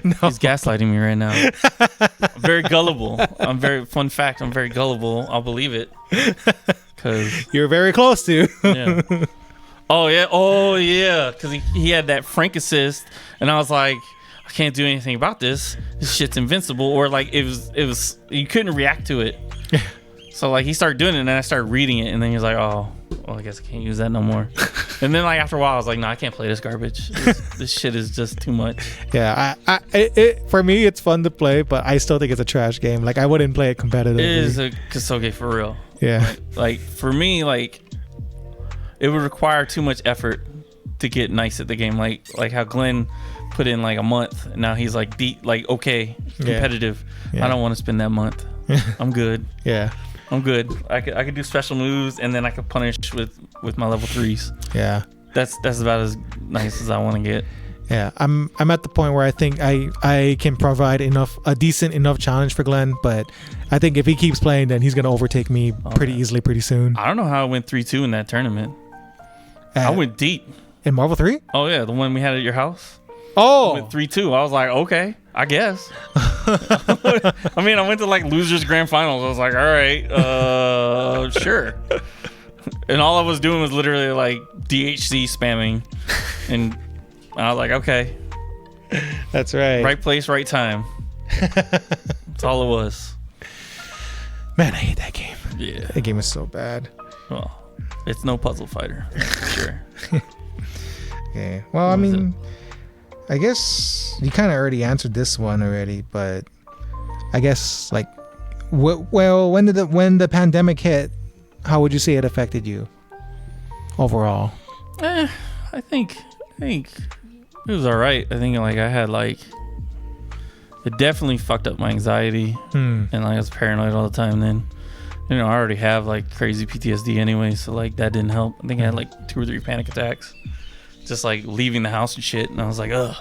No. He's gaslighting me right now. I'm very gullible. Fun fact, I'm very gullible. I'll believe it. Cause You're very close to. yeah. Oh yeah. Cause he had that Frank assist, and I was like, I can't do anything about this. This shit's invincible. Or like it was you couldn't react to it. So like he started doing it, and then I started reading it, and then he was like, oh, well, I guess I can't use that no more. And then like after a while, I was like, no, I can't play this garbage. This shit is just too much. Yeah, for me, it's fun to play, but I still think it's a trash game. Like, I wouldn't play it competitively. It is a Kasoge for real. Yeah. Like for me, like it would require too much effort to get nice at the game. Like how Glenn put in like a month, and now he's like okay, competitive. Yeah. I don't want to spend that month. I'm good. Yeah. I'm good. I could do special moves, and then I could punish with my level 3s. Yeah. That's about as nice as I want to get. Yeah, I'm at the point where I think I can provide a decent enough challenge for Glenn, but I think if he keeps playing, then he's gonna overtake me pretty easily pretty soon. I don't know how I went 3-2 in that tournament. I went deep. In Marvel 3? Oh yeah, the one we had at your house. Oh, With 3-2, I was like, okay, I guess. I mean, I went to like losers grand finals. I was like, all right, sure. And all I was doing was literally like DHC spamming, and I was like, okay, that's right. right place, right time. That's all it was. Man, I hate that game. Yeah. That game is so bad. Well, it's no puzzle fighter, for sure. Okay. Well, I What was mean, I guess you kind of already answered this one already, but I guess like, well, when the pandemic hit, how would you say it affected you overall? I think it was all right. I think like I had like it definitely fucked up my anxiety, and like I was paranoid all the time. Then, you know, I already have like crazy PTSD anyway, so like that didn't help. I think I had like 2 or 3 panic attacks, just like leaving the house and shit. And I was like, ugh.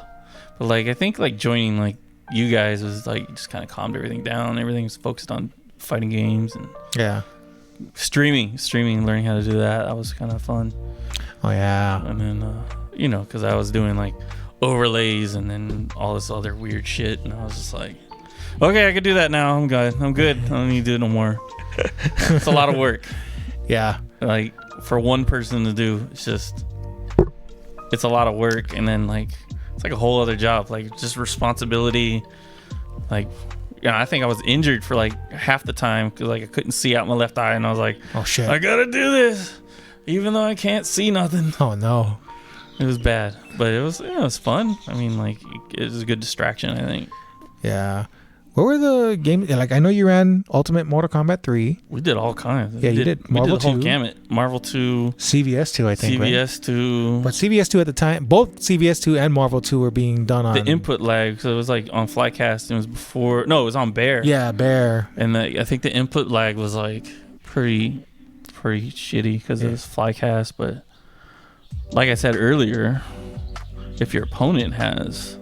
But like I think like joining like you guys was like just kind of calmed everything down. Everything was focused on fighting games and Yeah. streaming, learning how to do that. That was kind of fun. Oh yeah. And then you know, because I was doing like overlays and then all this other weird shit, and I was just like, okay, I could do that now. I'm good. I don't need to do it no more. It's a lot of work. Yeah. Like for one person to do, it's a lot of work, and then like it's like a whole other job, like just responsibility. Like, you know, I think I was injured for like half the time because like I couldn't see out my left eye, and I was like, Oh shit. I gotta do this even though I can't see nothing. Oh no. It was bad, but it was fun. I mean, like it was a good distraction, I think. Yeah. What were the games? Like, I know you ran Ultimate Mortal Kombat 3, We did all kinds. Yeah, you did. Marvel we did the whole 2. gamut. Marvel 2, CVS 2, I think. Right? CVS 2. But CVS 2 at the time, both CVS 2 and Marvel 2 were being done on The input lag, so it was like on Flycast. It was before. No, it was on Bear. Yeah, Bear. And I think the input lag was like pretty shitty because it was Flycast. But like I said earlier, if your opponent has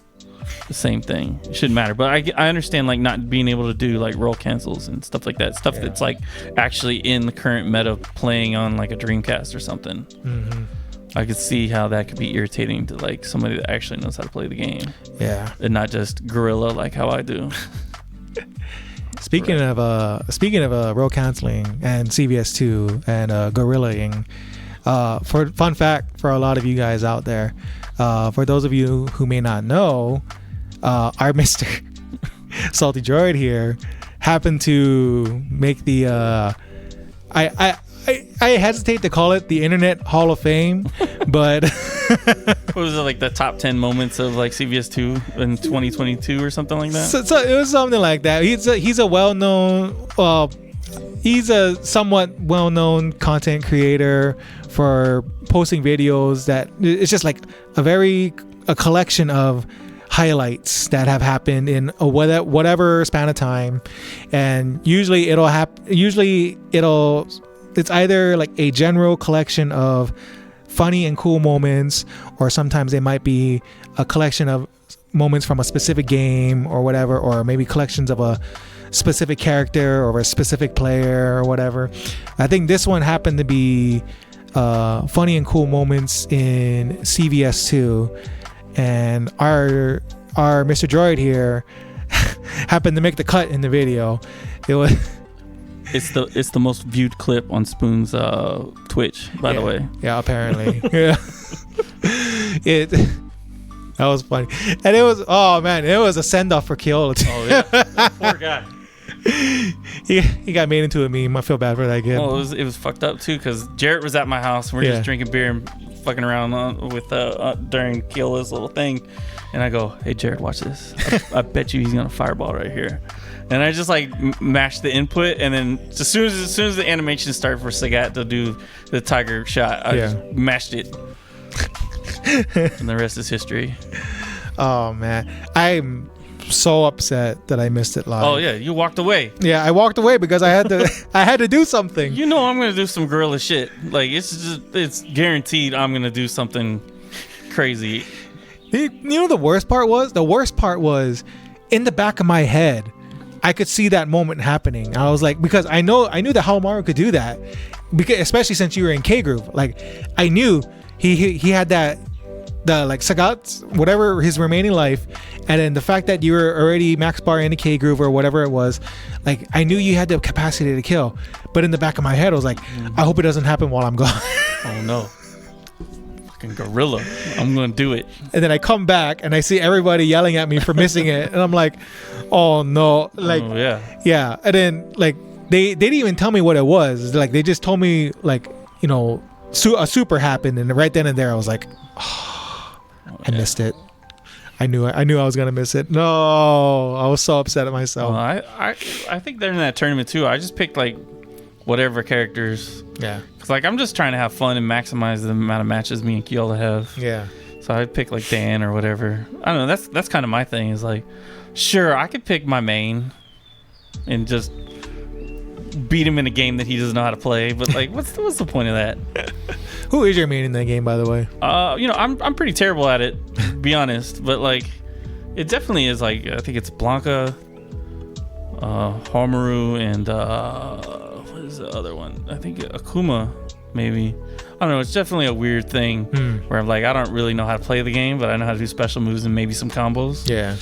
the same thing, it shouldn't matter. But I understand like not being able to do like roll cancels and stuff like that. Stuff that's like actually in the current meta playing on like a Dreamcast or something. Mm-hmm. I could see how that could be irritating to like somebody that actually knows how to play the game Yeah. and not just guerrilla like how I do. Speaking of roll canceling and CVS 2 and gorillaing, for fun fact for a lot of you guys out there, for those of you who may not know, our Mr. Salty Droid here happened to make the I hesitate to call it the Internet Hall of Fame, but What was it, like the top 10 moments of like CVS2 in 2022 or something like that? so it was something like that. He's a well-known, he's a somewhat well-known content creator for posting videos that it's just like a collection of highlights that have happened in a whatever span of time, and usually it's either like a general collection of funny and cool moments, or sometimes they might be a collection of moments from a specific game or whatever, or maybe collections of a specific character or a specific player or whatever. I think this one happened to be funny and cool moments in CVS2, and our Mr. Droid here happened to make the cut in the video. It was It's the most viewed clip on Spoon's Twitch, by the way. Yeah, apparently. Yeah. That was funny. And it was, oh man, it was a send off for Keola too. Oh yeah, poor guy. He got made into a meme. I feel bad for that kid. Well, it was fucked up too, because Jarrett was at my house and we're just drinking beer and fucking around with during Keola's little thing, and I go, "Hey Jarrett, watch this. I bet you he's gonna fireball right here." And I just like mashed the input, and then as soon as the animation started for Sagat to do the tiger shot, I just mashed it, and the rest is history. Oh man, I'm so upset that I missed it live. Oh yeah, you walked away. Yeah, I walked away because I had to do something. You know I'm gonna do some gorilla shit. Like it's guaranteed I'm gonna do something crazy. You know the worst part was? The worst part was in the back of my head, I could see that moment happening. I was like, because I knew that Hamaru could do that, because especially since you were in K Groove. Like I knew he had the like Sagat, whatever his remaining life, and then the fact that you were already max bar in the K Groove or whatever it was, like I knew you had the capacity to kill. But in the back of my head, I was like, I hope it doesn't happen while I'm gone. Oh no. Fucking gorilla. I'm gonna do it. And then I come back and I see everybody yelling at me for missing it, and I'm like, oh no. Like, oh, yeah. Yeah. And then like they didn't even tell me what it was. Like they just told me like, you know, a super happened, and right then and there I was like, oh, I missed it. I knew I was gonna miss it. No, I was so upset at myself. Well, I think they're in that tournament too. I just picked like whatever characters. Yeah. Cause like I'm just trying to have fun and maximize the amount of matches me and Keola have. Yeah. So I pick like Dan or whatever. I don't know. That's kind of my thing. Is like, sure, I could pick my main and just beat him in a game that he doesn't know how to play. But like, what's the point of that? Who is your main in that game, by the way? You know, I'm pretty terrible at it, to be honest. But like, it definitely is like, I think it's Blanca, Hamaru, and what is the other one? I think Akuma, maybe. I don't know. It's definitely a weird thing where I'm like, I don't really know how to play the game, but I know how to do special moves and maybe some combos. Yeah.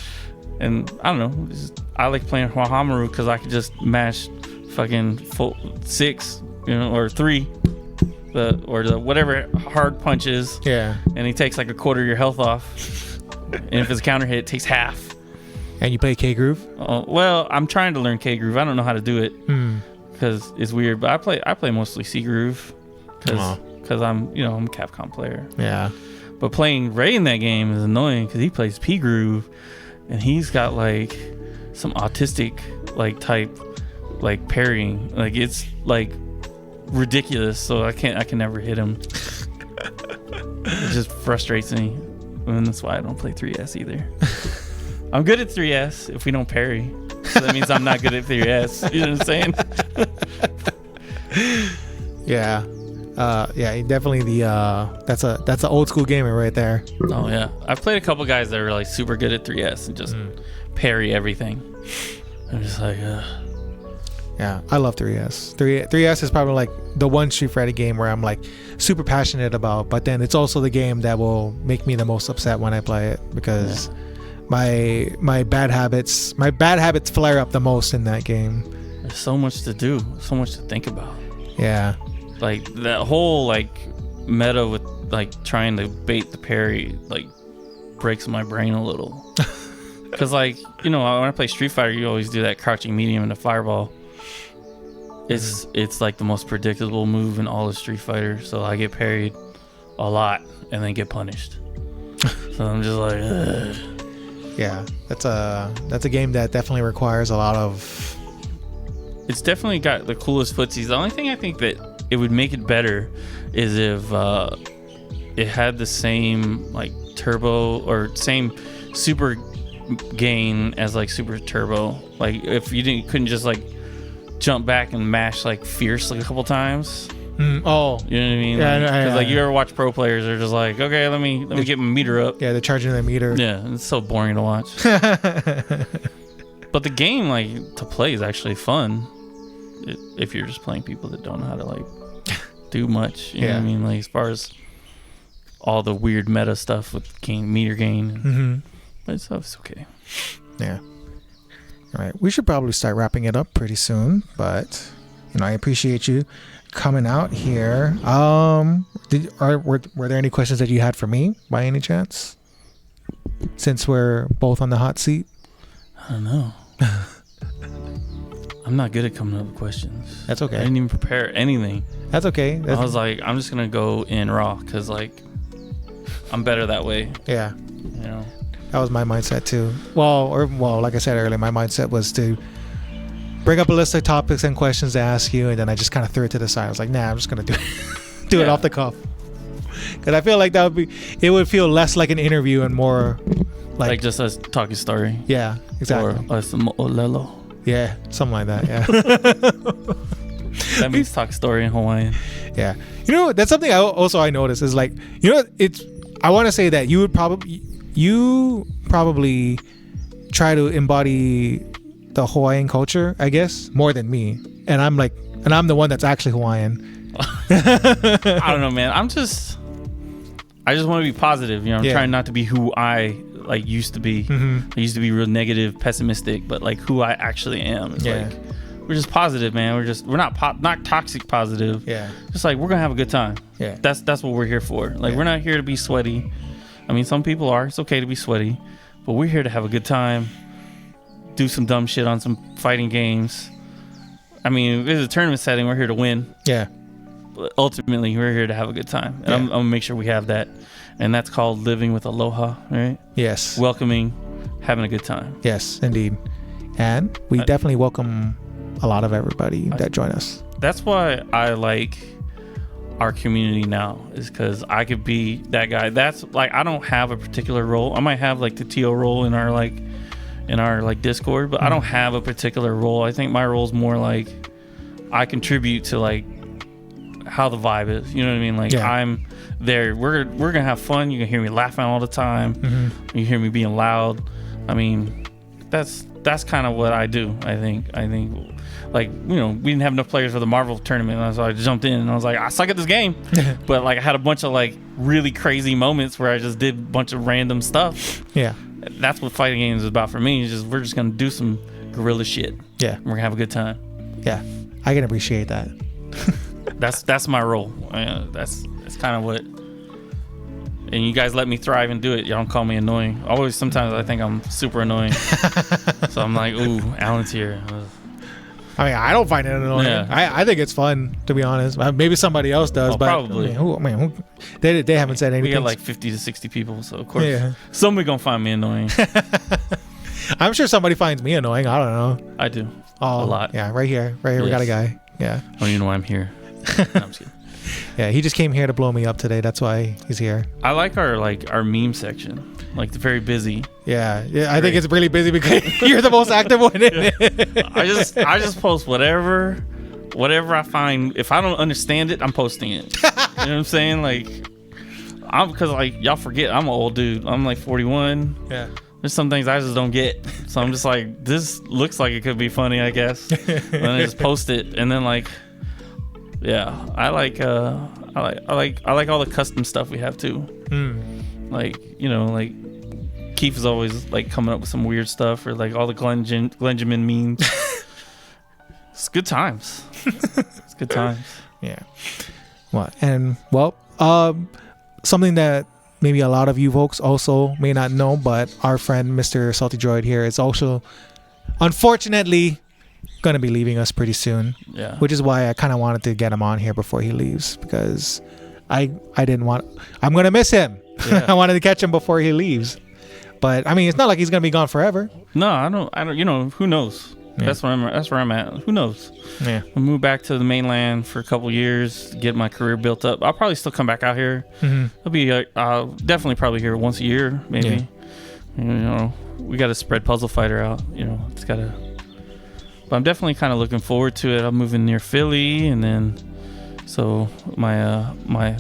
And I don't know. I like playing Hamaru because I could just mash fucking 6, you know, or 3. Or the whatever hard punches. Yeah. And he takes like a quarter of your health off. And if it's a counter hit, it takes half. And you play K Groove? Well, I'm trying to learn K Groove. I don't know how to do it because it's weird. But I play mostly C Groove because I'm a Capcom player. Yeah. But playing Ray in that game is annoying because he plays P Groove, and he's got like some autistic like type like parrying. Like it's like ridiculous, so I can never hit him. It just frustrates me, and that's why I don't play 3S either. I'm good at 3S if we don't parry, so that means I'm not good at 3S. You know what I'm saying? Yeah. Yeah, definitely that's an old school gamer right there. Oh yeah, I've played a couple guys that are like super good at 3S and just parry everything. I'm just like yeah, I love 3S. 3S is probably like the one Street Fighter game where I'm like super passionate about, but then it's also the game that will make me the most upset when I play it because my bad habits flare up the most in that game. There's so much to do, so much to think about. Yeah. Like that whole like meta with like trying to bait the parry like breaks my brain a little. Cause like, you know, when I play Street Fighter, you always do that crouching medium and a fireball. It's like the most predictable move in all of Street Fighter. So I get parried a lot and then get punished. So I'm just like, ugh. Yeah, that's a game that definitely requires a lot of. It's definitely got the coolest footsies. The only thing I think that it would make it better is if it had the same like turbo or same super gain as like super turbo. Like if you couldn't just like jump back and mash like fiercely a couple times. Oh, You know what I mean? Yeah, Because like yeah. you ever watch pro players, they're just like, okay, let me get my meter up. yeah, they're charging the meter. Yeah, it's so boring to watch. But the game, like to play, is actually fun. If you're just playing people that don't know how to like do much, you know what I mean? Like as far as all the weird meta stuff with meter gain, but it's okay. Yeah. All right, we should probably start wrapping it up pretty soon, but I appreciate you coming out here. Were there any questions that you had for me by any chance? Since we're both on the hot seat. I don't know. I'm not good at coming up with questions. That's okay. I didn't even prepare anything. That's okay. I was like, I'm just gonna go in raw because like I'm better that way. Yeah, You know. that was my mindset too. Well, like I said earlier, my mindset was to bring up a list of topics and questions to ask you, and then I just kind of threw it to the side. I was like, nah, I'm just gonna do it Yeah. off the cuff. Because I feel like it would feel less like an interview and more Like just us talking story. yeah, exactly. Or us mo'olelo. Yeah, something like that. Yeah. That means talk story in Hawaiian. Yeah. That's something I noticed is like, I want to say that you probably try to embody the Hawaiian culture, I guess, more than me. And I'm the one that's actually Hawaiian. I don't know, man. I just want to be positive. I'm Yeah. trying not to be who I like used to be. Mm-hmm. I used to be real negative, pessimistic, but like who I actually am is Yeah. like we're just positive, man. We're not toxic positive. Yeah. Just like we're gonna have a good time. Yeah. That's what we're here for. Like Yeah. we're not here to be sweaty. I mean, some people are. It's okay to be sweaty, but we're here to have a good time. Do some dumb shit on some fighting games. I mean, if it's a tournament setting, we're here to win. Yeah. But ultimately, we're here to have a good time. And Yeah. I'm gonna make sure we have that. And that's called living with aloha, right? Yes. Welcoming, having a good time. Yes, indeed. And we definitely welcome a lot of everybody that join us. That's why I like our community now, is because I could be that guy. That's like, I don't have a particular role. I might have like the TO role in our Discord, but I don't have a particular role. I think my role is more like I contribute to like how the vibe is. You know what I mean? Like I'm there. We're gonna have fun. You can hear me laughing all the time. You hear me being loud. I mean, that's kind of what I do. I think like, we didn't have enough players for the Marvel tournament, so I jumped in and I was like, I suck at this game. But like I had a bunch of like really crazy moments where I just did a bunch of random stuff. Yeah. That's what fighting games is about for me. It's just we're just gonna do some guerrilla shit. Yeah. We're gonna have a good time. Yeah. I can appreciate that. That's my role. That's kind of what. And you guys let me thrive and do it. Y'all don't call me annoying. Sometimes I think I'm super annoying. So I'm like, ooh, Alan's here. I mean, I don't find it annoying. Yeah. I think it's fun, to be honest. Maybe somebody else does, but probably. They haven't said anything. We got like 50 to 60 people, so of course Yeah. somebody gonna find me annoying. I'm sure somebody finds me annoying. I don't know. I do. Oh, A lot. Yeah, right here. We got a Yes. guy. Yeah. I don't even know why I'm here. No, I'm just kidding. Yeah, he just came here to blow me up today. That's why he's here. I like our meme section. Like the very busy. Yeah. I think it's really busy because you're the most active one in it. I just post whatever I find. If I don't understand it, I'm posting it. You know what I'm saying? Like, because like y'all forget I'm an old dude. I'm like 41. Yeah. There's some things I just don't get. So I'm just like, this looks like it could be funny, I guess. And I just post it, and then like, yeah, I like all the custom stuff we have too. Like, like Keith is always like coming up with some weird stuff, or like all the Glenjamin memes. It's good times. It's good times. Yeah. Something that maybe a lot of you folks also may not know, but our friend Mr. Salty Droid here is also, unfortunately, gonna be leaving us pretty soon. Yeah. Which is why I kind of wanted to get him on here before he leaves, because I didn't want. I'm gonna miss him. Yeah. I wanted to catch him before he leaves. But I mean, it's not like he's gonna be gone forever. No, I don't. You know, who knows? Yeah. That's where I'm at. Who knows? Yeah. I'll move back to the mainland for a couple years, get my career built up. I'll probably still come back out here. I'll definitely probably here once a year, maybe. Yeah. You know, we got to spread Puzzle Fighter out. You know, it's got to. But I'm definitely kind of looking forward to it. I'm moving near Philly, and then so my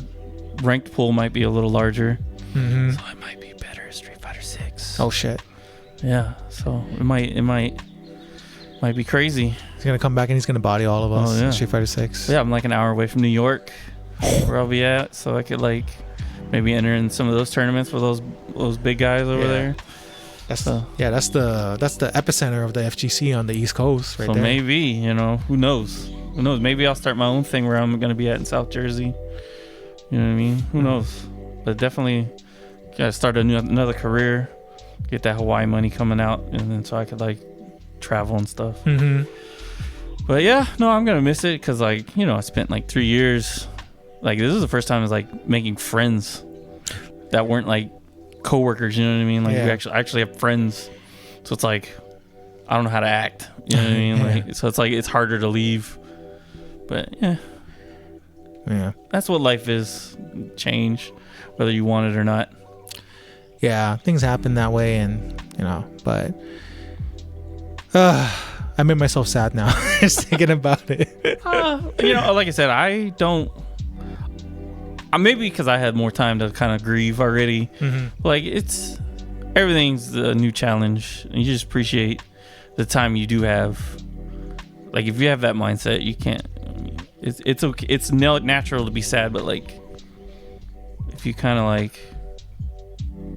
ranked pool might be a little larger, so it might be better at Street Fighter 6. Oh shit. Yeah, so it might be crazy. He's gonna come back and he's gonna body all of us. Oh, yeah. In Street Fighter 6. Yeah, I'm like an hour away from New York, where I'll be at, so I could like maybe enter in some of those tournaments with those big guys over there. That's the epicenter of the FGC on the East Coast, right so there. maybe, you know, who knows? Who knows? Maybe I'll start my own thing where I'm gonna be at in South Jersey. You know what I mean? Who knows? But definitely gotta start another career, get that Hawaii money coming out, and then so I could like travel and stuff. But yeah, no, I'm gonna miss it because, like, you know, I spent like 3 years. Like, this is the first time I was like making friends that weren't like coworkers. You know what I mean? Like, Yeah. we actually have friends. So it's like I don't know how to act. You know what I mean? Yeah. Like, so it's like it's harder to leave. But yeah, that's what life is. Change, whether you want it or not. Yeah, things happen that way, and you know, but I made myself sad now just thinking about it. You know, like I said, I don't. Maybe because I had more time to kind of grieve already. Like, everything's a new challenge, and you just appreciate the time you do have. Like, if you have that mindset, you can't. It's okay. It's natural to be sad, but like, if you kind of like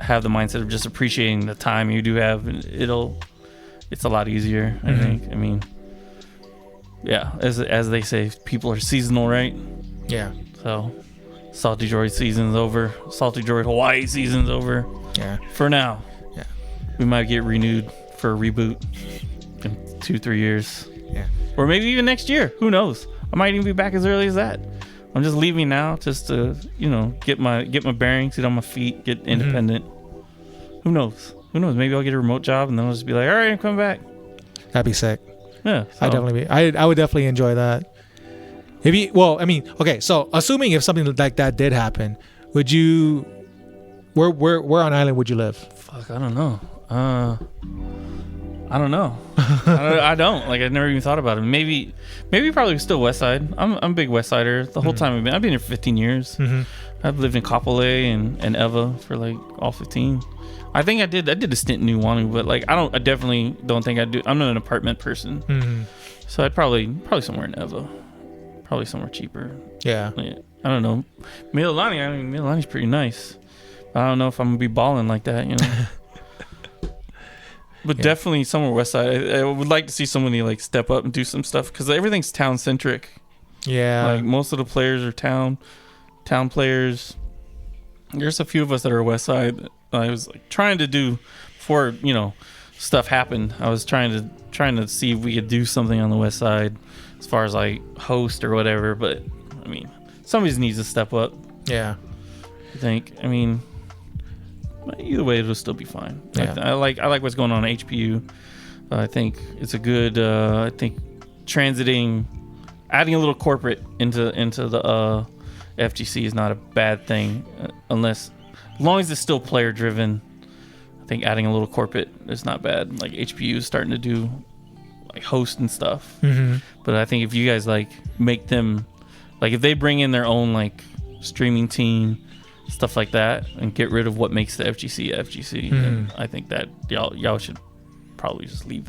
have the mindset of just appreciating the time you do have, it's a lot easier. I think. I mean, yeah, as they say, people are seasonal, right? Yeah. So, Salty Droid season's over. Salty Droid Hawaii season's over. Yeah. For now. Yeah. We might get renewed for a reboot in 2-3 years. Yeah. Or maybe even next year. Who knows? I might even be back as early as that. I'm just leaving now just to, you know, get my bearings, get on my feet, get independent. Who knows? Maybe I'll get a remote job and then I'll just be like, all right, I'm coming back. That'd be sick. Yeah. So. I would definitely enjoy that. So assuming if something like that did happen, would you? Where on island would you live? Fuck, I don't know. I don't know. I don't. Like, I've never even thought about it. Maybe probably still West Side. I'm a big West Sider. The whole time I've been here for 15 years. I've lived in Kapolei and Eva for like all 15. I think I did a stint in Nuuanu, but like I definitely don't think I do. I'm not an apartment person. So I'd probably somewhere in Eva. Probably somewhere cheaper. Yeah. I don't know. Mililani's pretty nice. I don't know if I'm gonna be balling like that, you know. But definitely somewhere West Side. I would like to see somebody like step up and do some stuff because everything's town centric. Yeah. Like, most of the players are town players. There's a few of us that are West Side. That I was like trying to do before, you know, stuff happened. I was trying to see if we could do something on the West Side as far as like host or whatever. But I mean, somebody needs to step up. Yeah. I think. I mean, either way, it'll still be fine. Yeah. I like what's going on at HPU. I think it's a good. I think adding a little corporate into the FGC is not a bad thing, as long as it's still player driven. I think adding a little corporate is not bad. Like, HPU is starting to do like host and stuff. But I think if you guys like make them, like, if they bring in their own like streaming team, stuff like that, and get rid of what makes the FGC, then I think that y'all should probably just leave.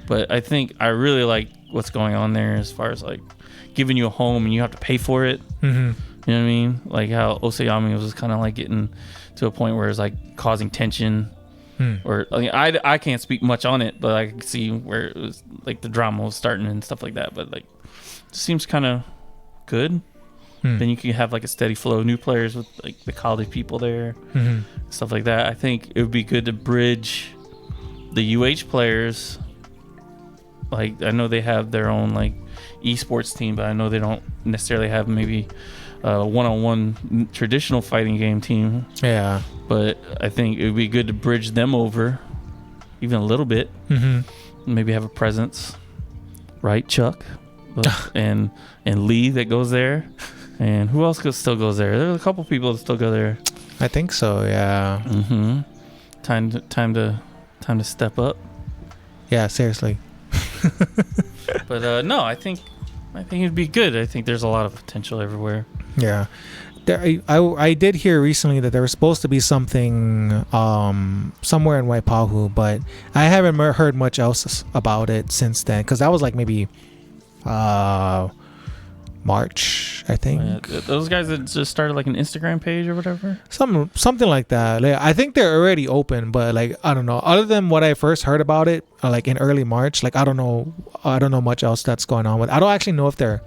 But I think I really like what's going on there as far as like giving you a home and you have to pay for it. You know what I mean? Like how Osayami was kind of like getting to a point where it's like causing tension. Or I mean, I can't speak much on it, but I can see where it was like the drama was starting and stuff like that. But like, it seems kind of good. Then you can have like a steady flow of new players with like the college people there, stuff like that. I think it would be good to bridge the UH players Like I know they have their own like esports team, but I know they don't necessarily have maybe a one-on-one traditional fighting game team. Yeah. But I think it would be good to bridge them over even a little bit. Maybe have a presence, right, Chuck? and Lee that goes there, and who else still goes there? There's a couple people that still go there. I think so. Yeah. Time to step up. Yeah. Seriously. But no, I think it'd be good. I think there's a lot of potential everywhere. Yeah. I did hear recently that there was supposed to be something somewhere in Waipahu, but I haven't heard much else about it since then, because that was like maybe March, I think. Those guys that just started like an Instagram page or whatever, something like that. Like, I think they're already open, but like I don't know. Other than what I first heard about it, like in early March, like I don't know much else that's going on with. I don't actually know if they're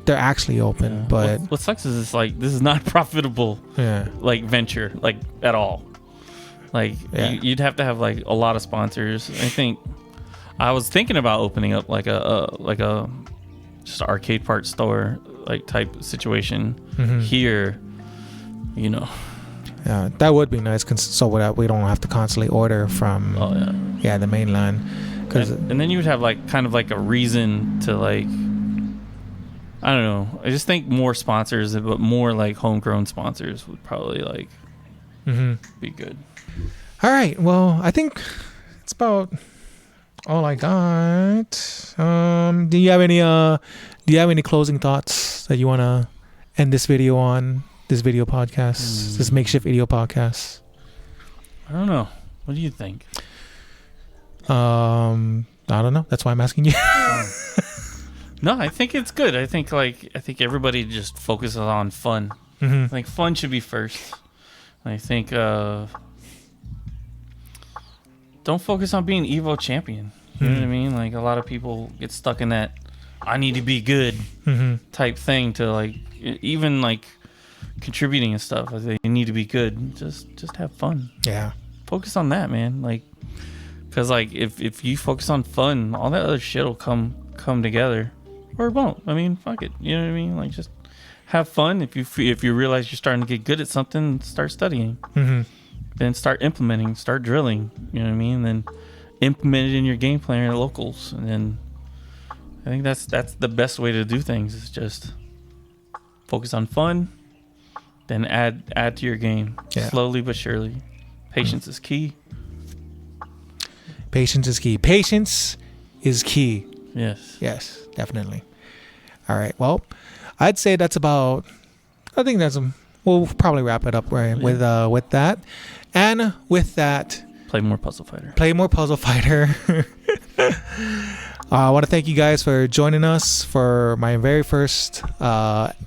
actually open. Yeah. But what sucks is it's like this is not profitable. Yeah. Like venture, like at all. Like you'd have to have like a lot of sponsors. I think I was thinking about opening up like a just an arcade part store like type situation here, you know. Yeah, that would be nice, so we don't have to constantly order from the mainland. And then you would have like kind of like a reason to like, I don't know. I just think more sponsors, but more like homegrown sponsors would probably like be good. All right. Well, I think it's about all I got. Do you have any closing thoughts that you want to end this video on? This video podcast, this makeshift video podcast. I don't know. What do you think? I don't know. That's why I'm asking you. No, I think it's good. I think everybody just focuses on fun. Like fun should be first. I think don't focus on being Evo champion. You know what I mean? Like a lot of people get stuck in that I need to be good type thing to like even like contributing and stuff. I think you need to be good. Just have fun. Yeah. Focus on that, man. Like, cause like if you focus on fun, all that other shit will come together, or it won't. I mean, fuck it. You know what I mean? Like, just have fun. If you realize you're starting to get good at something, start studying. Then start implementing. Start drilling. You know what I mean? Then implement it in your game plan or locals, and then I think that's the best way to do things. Is just focus on fun. Then add to your game slowly but surely. Patience is key. Patience is key. Patience is key. Yes. Yes, definitely. All right. Well, I'd say that's about. I think we'll probably wrap it up with that, and with that, play more Puzzle Fighter. I want to thank you guys for joining us for my very first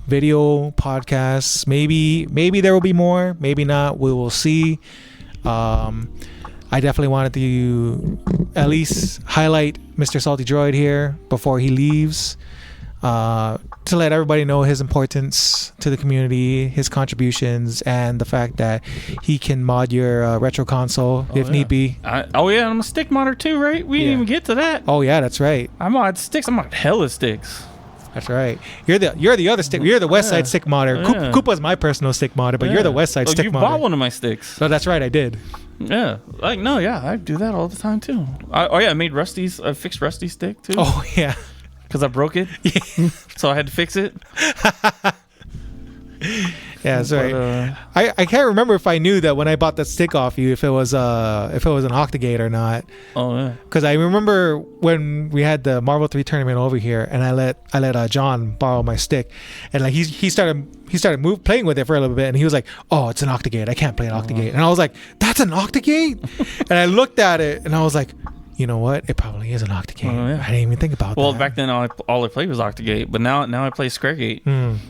video podcast. Maybe there will be more. Maybe not. We will see. I definitely wanted to at least highlight Mr. Salty Droid here before he leaves, to let everybody know his importance to the community, his contributions, and the fact that he can mod your retro console if need be. I'm a stick modder too, right? We didn't even get to that. Oh yeah, that's right. I mod sticks. I mod hella sticks. That's right. You're the other stick. You're the West Side stick modder. Yeah. Koopa's my personal stick modder, but you're the West Side stick you modder. You bought one of my sticks. No, that's right. I did. Yeah. I do that all the time too. I made Rusty's. I fixed Rusty's stick too. Oh yeah. Because I broke it. Yeah. So I had to fix it. Yeah, that's right. I can't remember if I knew that when I bought that stick off you, if it was an Octagate or not. Oh yeah. Because I remember when we had the Marvel 3 tournament over here, and I let John borrow my stick, and like he started playing with it for a little bit, and he was like, "Oh, it's an Octagate. I can't play an Octagate." And I was like, "That's an Octagate?" And I looked at it, and I was like, you know what? It probably is an Octagate. Oh, yeah. I didn't even think about that. Well, back then all I played was Octagate, but now I play Squaregate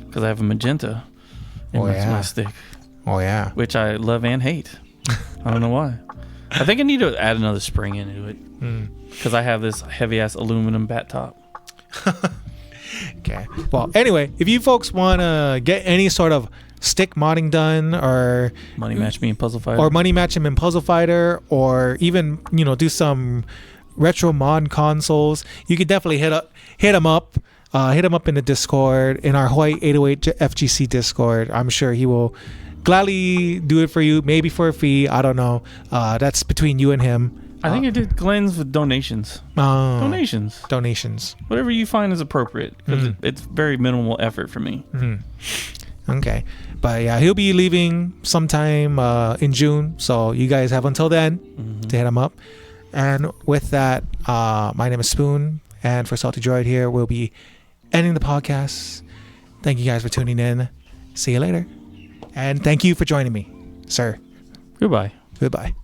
because I have a magenta in my stick. Oh yeah. Which I love and hate. I don't know why. I think I need to add another spring into it because I have this heavy ass aluminum bat top. Okay. Well, anyway, if you folks want to get any sort of stick modding done, or money match me in Puzzle Fighter, or money match him in Puzzle Fighter, or even do some retro mod consoles, you could definitely hit him up. Hit him up in the Discord, in our Hawaii 808 FGC Discord. I'm sure he will gladly do it for you, maybe for a fee. I don't know. That's between you and him. I think I did Glenn's with donations. Donations. Whatever you find is appropriate, because it's very minimal effort for me. Okay. But yeah, he'll be leaving sometime in June. So you guys have until then to hit him up. And with that, my name is Spoon. And for Salty Droid here, we'll be ending the podcast. Thank you guys for tuning in. See you later. And thank you for joining me, sir. Goodbye. Goodbye.